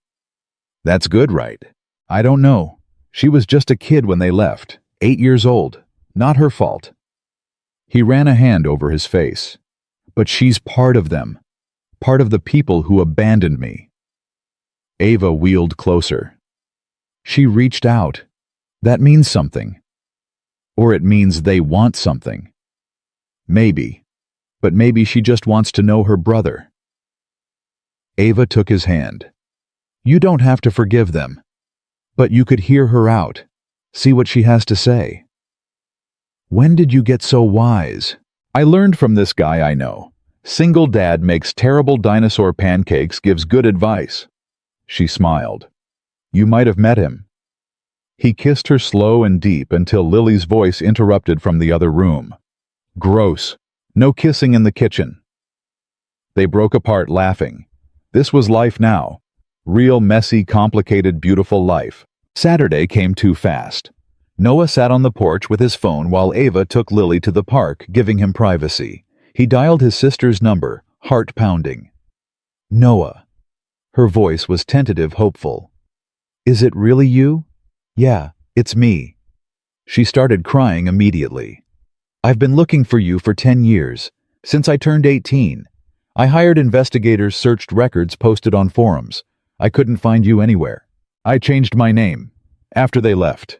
"That's good, right?" "I don't know. She was just a kid when they left, 8 years old. Not her fault." He ran a hand over his face. "But she's part of them. Part of the people who abandoned me." Ava wheeled closer. "She reached out. That means something. Or it means they want something. Maybe. But maybe she just wants to know her brother." Ava took his hand. "You don't have to forgive them. But you could hear her out. See what she has to say." "When did you get so wise?" "I learned from this guy I know. Single dad makes terrible dinosaur pancakes, gives good advice." She smiled. "You might have met him." He kissed her slow and deep until Lily's voice interrupted from the other room. "Gross. No kissing in the kitchen." They broke apart laughing. This was life now. Real messy, complicated, beautiful life. Saturday came too fast. Noah sat on the porch with his phone while Ava took Lily to the park, giving him privacy. He dialed his sister's number, heart pounding. "Noah." Her voice was tentative, hopeful. "Is it really you?" "Yeah, it's me." She started crying immediately. "I've been looking for you for 10 years, since I turned 18. I hired investigators, searched records posted on forums. I couldn't find you anywhere. I changed my name. After they left."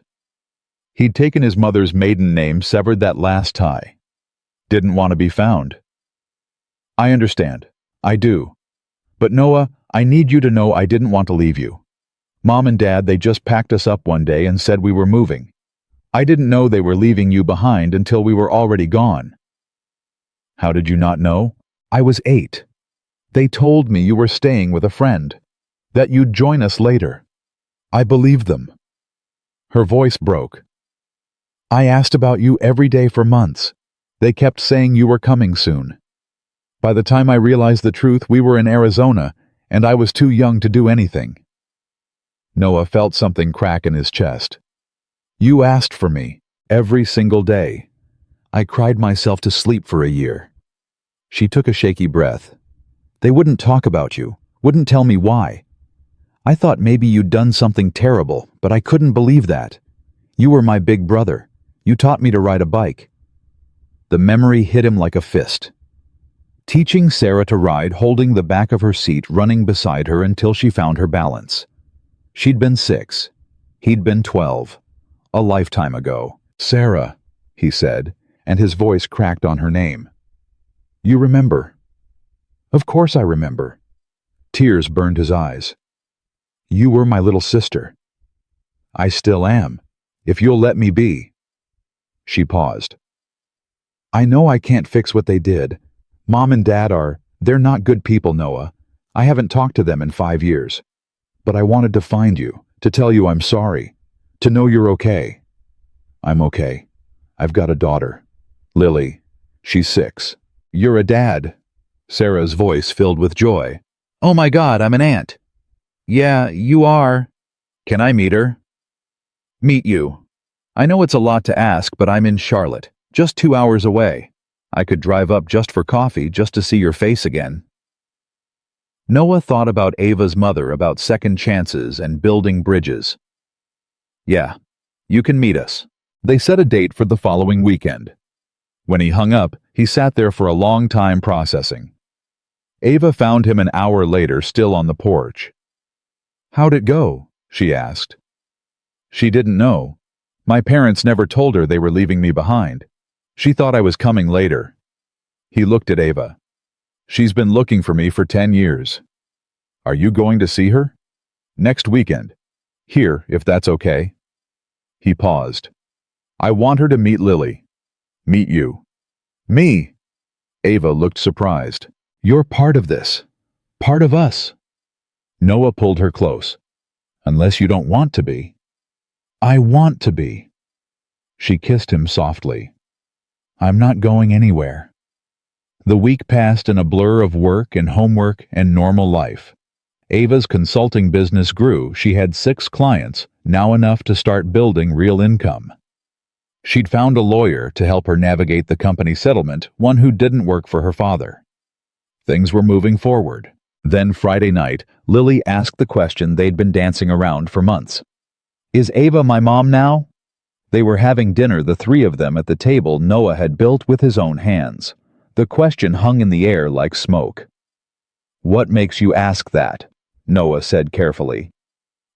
He'd taken his mother's maiden name, severed that last tie. Didn't want to be found. "I understand. I do. But Noah, I need you to know I didn't want to leave you. Mom and Dad, they just packed us up one day and said we were moving. I didn't know they were leaving you behind until we were already gone." "How did you not know?" "I was 8. They told me you were staying with a friend, that you'd join us later. I believed them." Her voice broke. "I asked about you every day for months. They kept saying you were coming soon. By the time I realized the truth, we were in Arizona, and I was too young to do anything." Noah felt something crack in his chest. "You asked for me, every single day. I cried myself to sleep for a year." She took a shaky breath. "They wouldn't talk about you, wouldn't tell me why. I thought maybe you'd done something terrible, but I couldn't believe that. You were my big brother. You taught me to ride a bike." The memory hit him like a fist. Teaching Sarah to ride, holding the back of her seat, running beside her until she found her balance. She'd been 6. He'd been 12. A lifetime ago. "Sarah," he said, and his voice cracked on her name. "You remember?" "Of course I remember." Tears burned his eyes. "You were my little sister." "I still am. If you'll let me be. She paused. I know I can't fix what they did. Mom and Dad they're not good people, Noah. I haven't talked to them in 5 years. But I wanted to find you, to tell you I'm sorry, to know you're okay. I'm okay. I've got a daughter. Lily. She's 6. You're a dad. Sarah's voice filled with joy. Oh my God, I'm an aunt. Yeah, you are. Can I meet her? Meet you. I know it's a lot to ask, but I'm in Charlotte, just 2 hours away. I could drive up just for coffee, just to see your face again. Noah thought about Ava's mother, about second chances and building bridges. Yeah, you can meet us. They set a date for the following weekend. When he hung up, he sat there for a long time processing. Ava found him an hour later, still on the porch. How'd it go? She asked. She didn't know. My parents never told her they were leaving me behind. She thought I was coming later. He looked at Ava. She's been looking for me for 10 years. Are you going to see her? Next weekend. Here, if that's okay. He paused. I want her to meet Lily. Meet you. Me? Ava looked surprised. You're part of this. Part of us. Noah pulled her close. Unless you don't want to be. I want to be. She kissed him softly. I'm not going anywhere. The week passed in a blur of work and homework and normal life. Ava's consulting business grew. She had 6 clients, now enough to start building real income. She'd found a lawyer to help her navigate the company settlement, one who didn't work for her father. Things were moving forward. Then Friday night, Lily asked the question they'd been dancing around for months. Is Ava my mom now? They were having dinner, the 3 of them, at the table Noah had built with his own hands. The question hung in the air like smoke. What makes you ask that? Noah said carefully.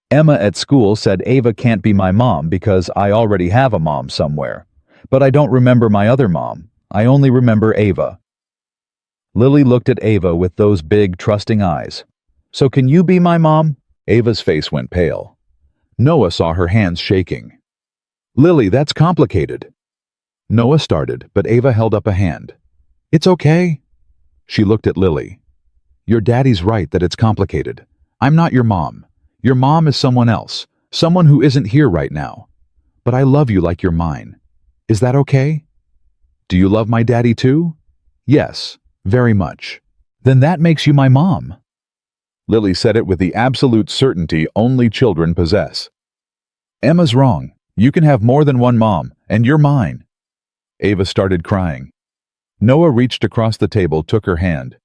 Emma at school said Ava can't be my mom because I already have a mom somewhere. But I don't remember my other mom. I only remember Ava. Lily looked at Ava with those big, trusting eyes. So can you be my mom? Ava's face went pale. Noah saw her hands shaking. Lily, that's complicated. Noah started, but Ava held up a hand. It's okay. She looked at Lily. Your daddy's right that it's complicated. I'm not your mom. Your mom is someone else, someone who isn't here right now. But I love you like you're mine. Is that okay? Do you love my daddy too? Yes, very much. Then that makes you my mom. Lily said it with the absolute certainty only children possess. Emma's wrong. You can have more than one mom, and you're mine. Ava started crying. Noah reached across the table, took her hand.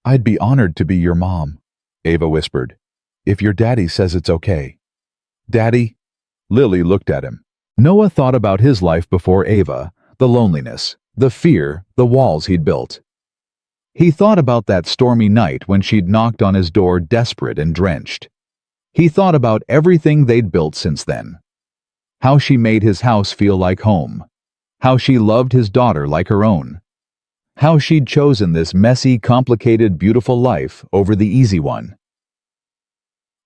I'd be honored to be your mom, Ava whispered. If your daddy says it's okay. Daddy? Lily looked at him. Noah thought about his life before Ava, the loneliness, the fear, the walls he'd built. He thought about that stormy night when she'd knocked on his door desperate and drenched. He thought about everything they'd built since then. How she made his house feel like home. How she loved his daughter like her own. How she'd chosen this messy, complicated, beautiful life over the easy one.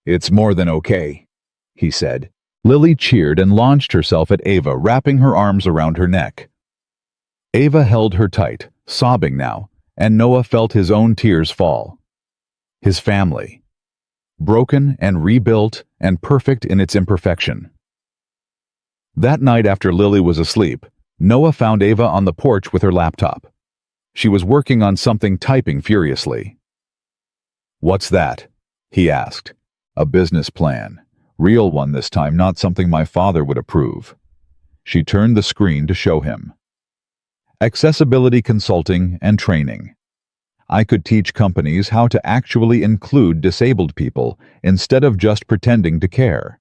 It's more than okay, he said. Lily cheered and launched herself at Ava, wrapping her arms around her neck. Ava held her tight, sobbing now, and Noah felt his own tears fall. His family. Broken and rebuilt and perfect in its imperfection. That night after Lily was asleep, Noah found Ava on the porch with her laptop. She was working on something, typing furiously. What's that? He asked. A business plan. Real one this time, not something my father would approve. She turned the screen to show him. Accessibility consulting and training. I could teach companies how to actually include disabled people instead of just pretending to care.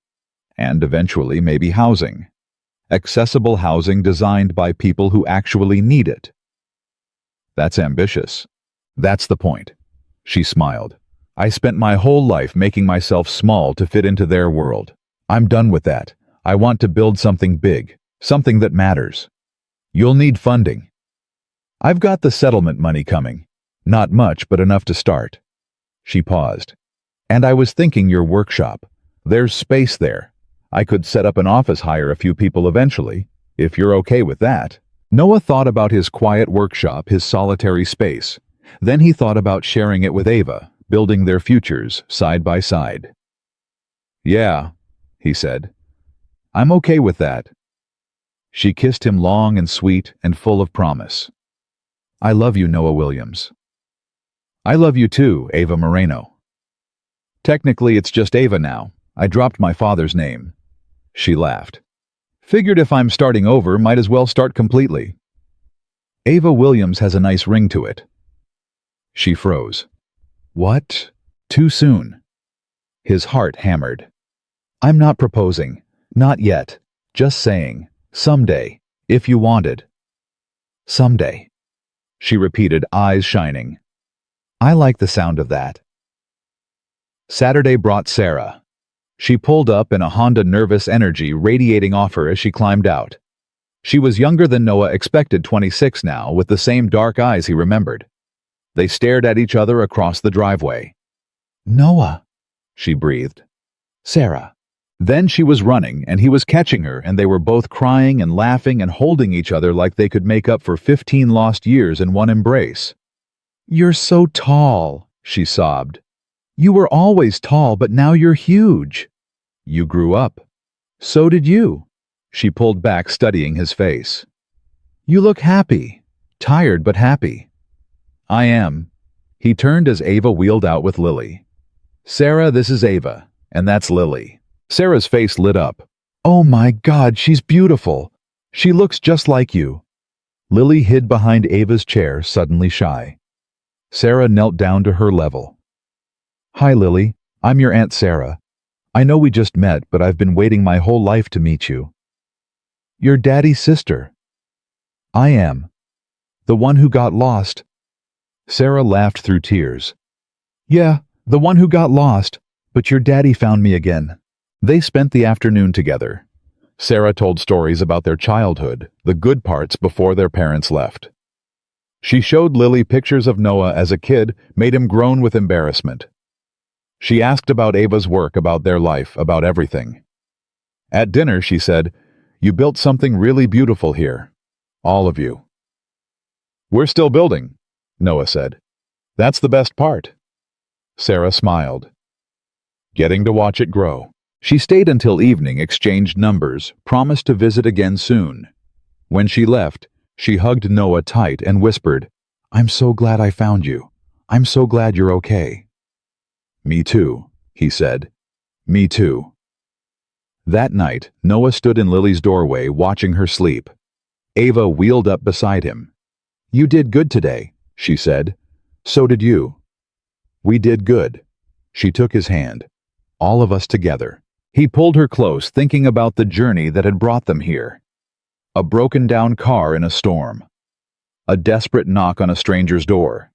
And eventually maybe housing. Accessible housing designed by people who actually need it. That's ambitious. That's the point. She smiled. I spent my whole life making myself small to fit into their world. I'm done with that. I want to build something big, something that matters. You'll need funding. I've got the settlement money coming. Not much, but enough to start. She paused. And I was thinking your workshop. There's space there. I could set up an office, hire a few people eventually, if you're okay with that. Noah thought about his quiet workshop, his solitary space. Then he thought about sharing it with Ava, building their futures side by side. Yeah, he said. I'm okay with that. She kissed him long and sweet and full of promise. I love you, Noah Williams. I love you too, Ava Moreno. Technically, it's just Ava now. I dropped my father's name. She laughed. Figured if I'm starting over, might as well start completely. Ava Williams has a nice ring to it. She froze. What? Too soon. His heart hammered. I'm not proposing. Not yet. Just saying. Someday. If you wanted. Someday. She repeated, eyes shining. I like the sound of that. Saturday brought Sarah. She pulled up in a Honda, nervous energy radiating off her as she climbed out. She was younger than Noah expected, 26 now, with the same dark eyes he remembered. They stared at each other across the driveway. Noah, she breathed. Sarah. Then she was running, and he was catching her, and they were both crying and laughing and holding each other like they could make up for 15 lost years in one embrace. You're so tall, she sobbed. You were always tall, but now you're huge. You grew up. So did you. She pulled back, studying his face. You look happy. Tired, but happy. I am. He turned as Ava wheeled out with Lily. Sarah, this is Ava, and that's Lily. Sarah's face lit up. Oh my God, she's beautiful. She looks just like you. Lily hid behind Ava's chair, suddenly shy. Sarah knelt down to her level. Hi, Lily. I'm your Aunt Sarah. I know we just met, but I've been waiting my whole life to meet you. You're Daddy's sister. I am. The one who got lost. Sarah laughed through tears. Yeah, the one who got lost, but your daddy found me again. They spent the afternoon together. Sarah told stories about their childhood, the good parts before their parents left. She showed Lily pictures of Noah as a kid, made him groan with embarrassment. She asked about Ava's work, about their life, about everything. At dinner, she said, You built something really beautiful here. All of you. We're still building, Noah said. That's the best part. Sarah smiled. Getting to watch it grow. She stayed until evening, exchanged numbers, promised to visit again soon. When she left, she hugged Noah tight and whispered, I'm so glad I found you. I'm so glad you're okay. Me too, he said. Me too. That night, Noah stood in Lily's doorway watching her sleep. Ava wheeled up beside him. You did good today, she said. So did you. We did good. She took his hand. All of us together. He pulled her close, thinking about the journey that had brought them here. A broken-down car in a storm. A desperate knock on a stranger's door.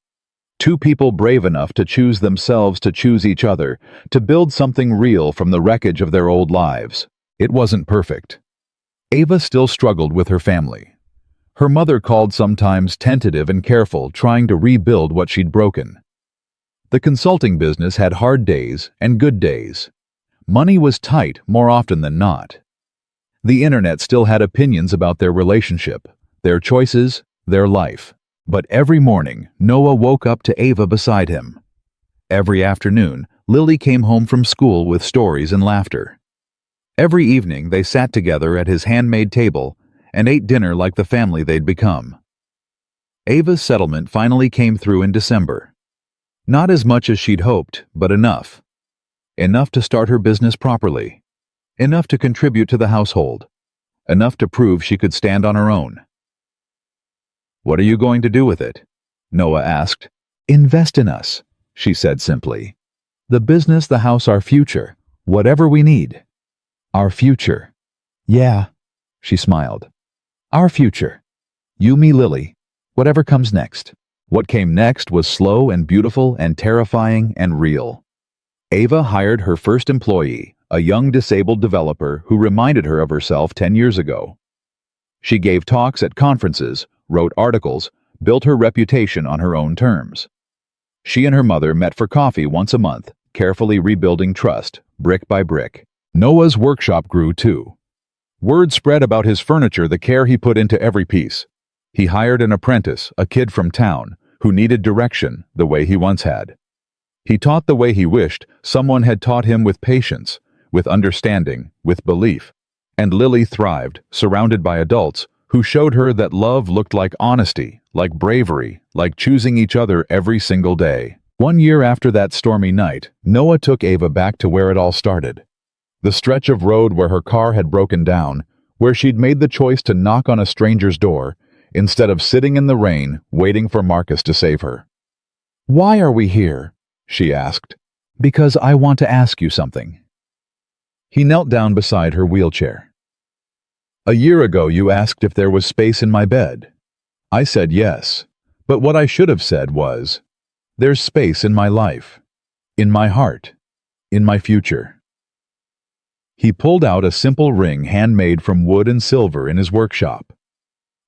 Two people brave enough to choose themselves, to choose each other, to build something real from the wreckage of their old lives. It wasn't perfect. Ava still struggled with her family. Her mother called sometimes, tentative and careful, trying to rebuild what she'd broken. The consulting business had hard days and good days. Money was tight more often than not. The internet still had opinions about their relationship, their choices, their life. But every morning, Noah woke up to Ava beside him. Every afternoon, Lily came home from school with stories and laughter. Every evening, they sat together at his handmade table and ate dinner like the family they'd become. Ava's settlement finally came through in December. Not as much as she'd hoped, but enough. Enough to start her business properly. Enough to contribute to the household. Enough to prove she could stand on her own. What are you going to do with it? Noah asked. Invest in us, she said simply. The business, the house, our future. Whatever we need. Our future. Yeah, she smiled. Our future. You, me, Lily. Whatever comes next. What came next was slow and beautiful and terrifying and real. Ava hired her first employee, a young disabled developer who reminded her of herself 10 years ago. She gave talks at conferences, wrote articles, built her reputation on her own terms. She and her mother met for coffee once a month, carefully rebuilding trust, brick by brick. Noah's workshop grew too. Word spread about his furniture, the care he put into every piece. He hired an apprentice, a kid from town, who needed direction the way he once had. He taught the way he wished someone had taught him, with patience, with understanding, with belief. And Lily thrived, surrounded by adults who showed her that love looked like honesty, like bravery, like choosing each other every single day. 1 year after that stormy night, Noah took Ava back to where it all started. The stretch of road where her car had broken down, where she'd made the choice to knock on a stranger's door instead of sitting in the rain waiting for Marcus to save her. "Why are we here?" she asked. "Because I want to ask you something." He knelt down beside her wheelchair. "A year ago you asked if there was space in my bed. I said yes, but what I should have said was, there's space in my life, in my heart, in my future." He pulled out a simple ring handmade from wood and silver in his workshop.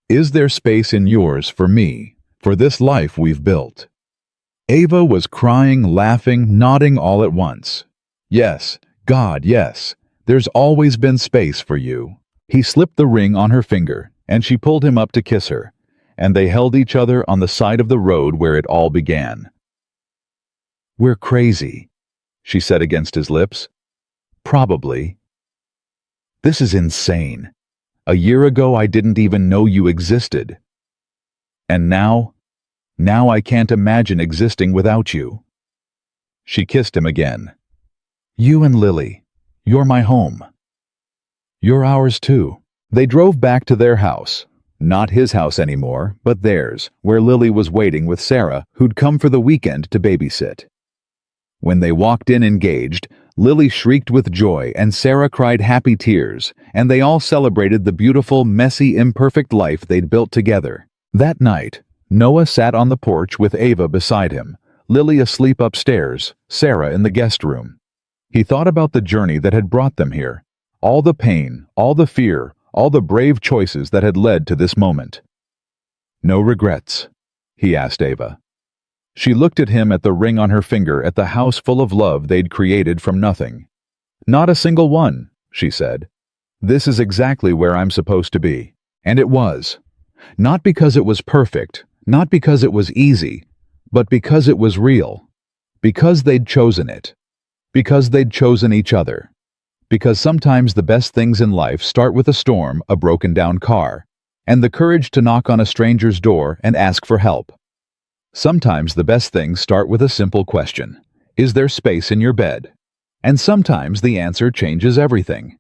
"Is there space in yours for me, for this life we've built?" Ava was crying, laughing, nodding all at once. "Yes, God, yes. There's always been space for you." He slipped the ring on her finger, and she pulled him up to kiss her, and they held each other on the side of the road where it all began. "We're crazy," she said against his lips. "Probably. This is insane. A year ago I didn't even know you existed. And now I can't imagine existing without you." She kissed him again. "You and Lily, you're my home. You're ours too." They drove back to their house. Not his house anymore, but theirs, where Lily was waiting with Sarah, who'd come for the weekend to babysit. When they walked in engaged, Lily shrieked with joy and Sarah cried happy tears, and they all celebrated the beautiful, messy, imperfect life they'd built together. That night, Noah sat on the porch with Ava beside him, Lily asleep upstairs, Sarah in the guest room. He thought about the journey that had brought them here, all the pain, all the fear, all the brave choices that had led to this moment. "No regrets?" he asked Ava. She looked at him, at the ring on her finger, at the house full of love they'd created from nothing. "Not a single one," she said. "This is exactly where I'm supposed to be." And it was. Not because it was perfect, not because it was easy, but because it was real. Because they'd chosen it. Because they'd chosen each other. Because sometimes the best things in life start with a storm, a broken down car, and the courage to knock on a stranger's door and ask for help. Sometimes the best things start with a simple question: is there space in your bed? And sometimes the answer changes everything.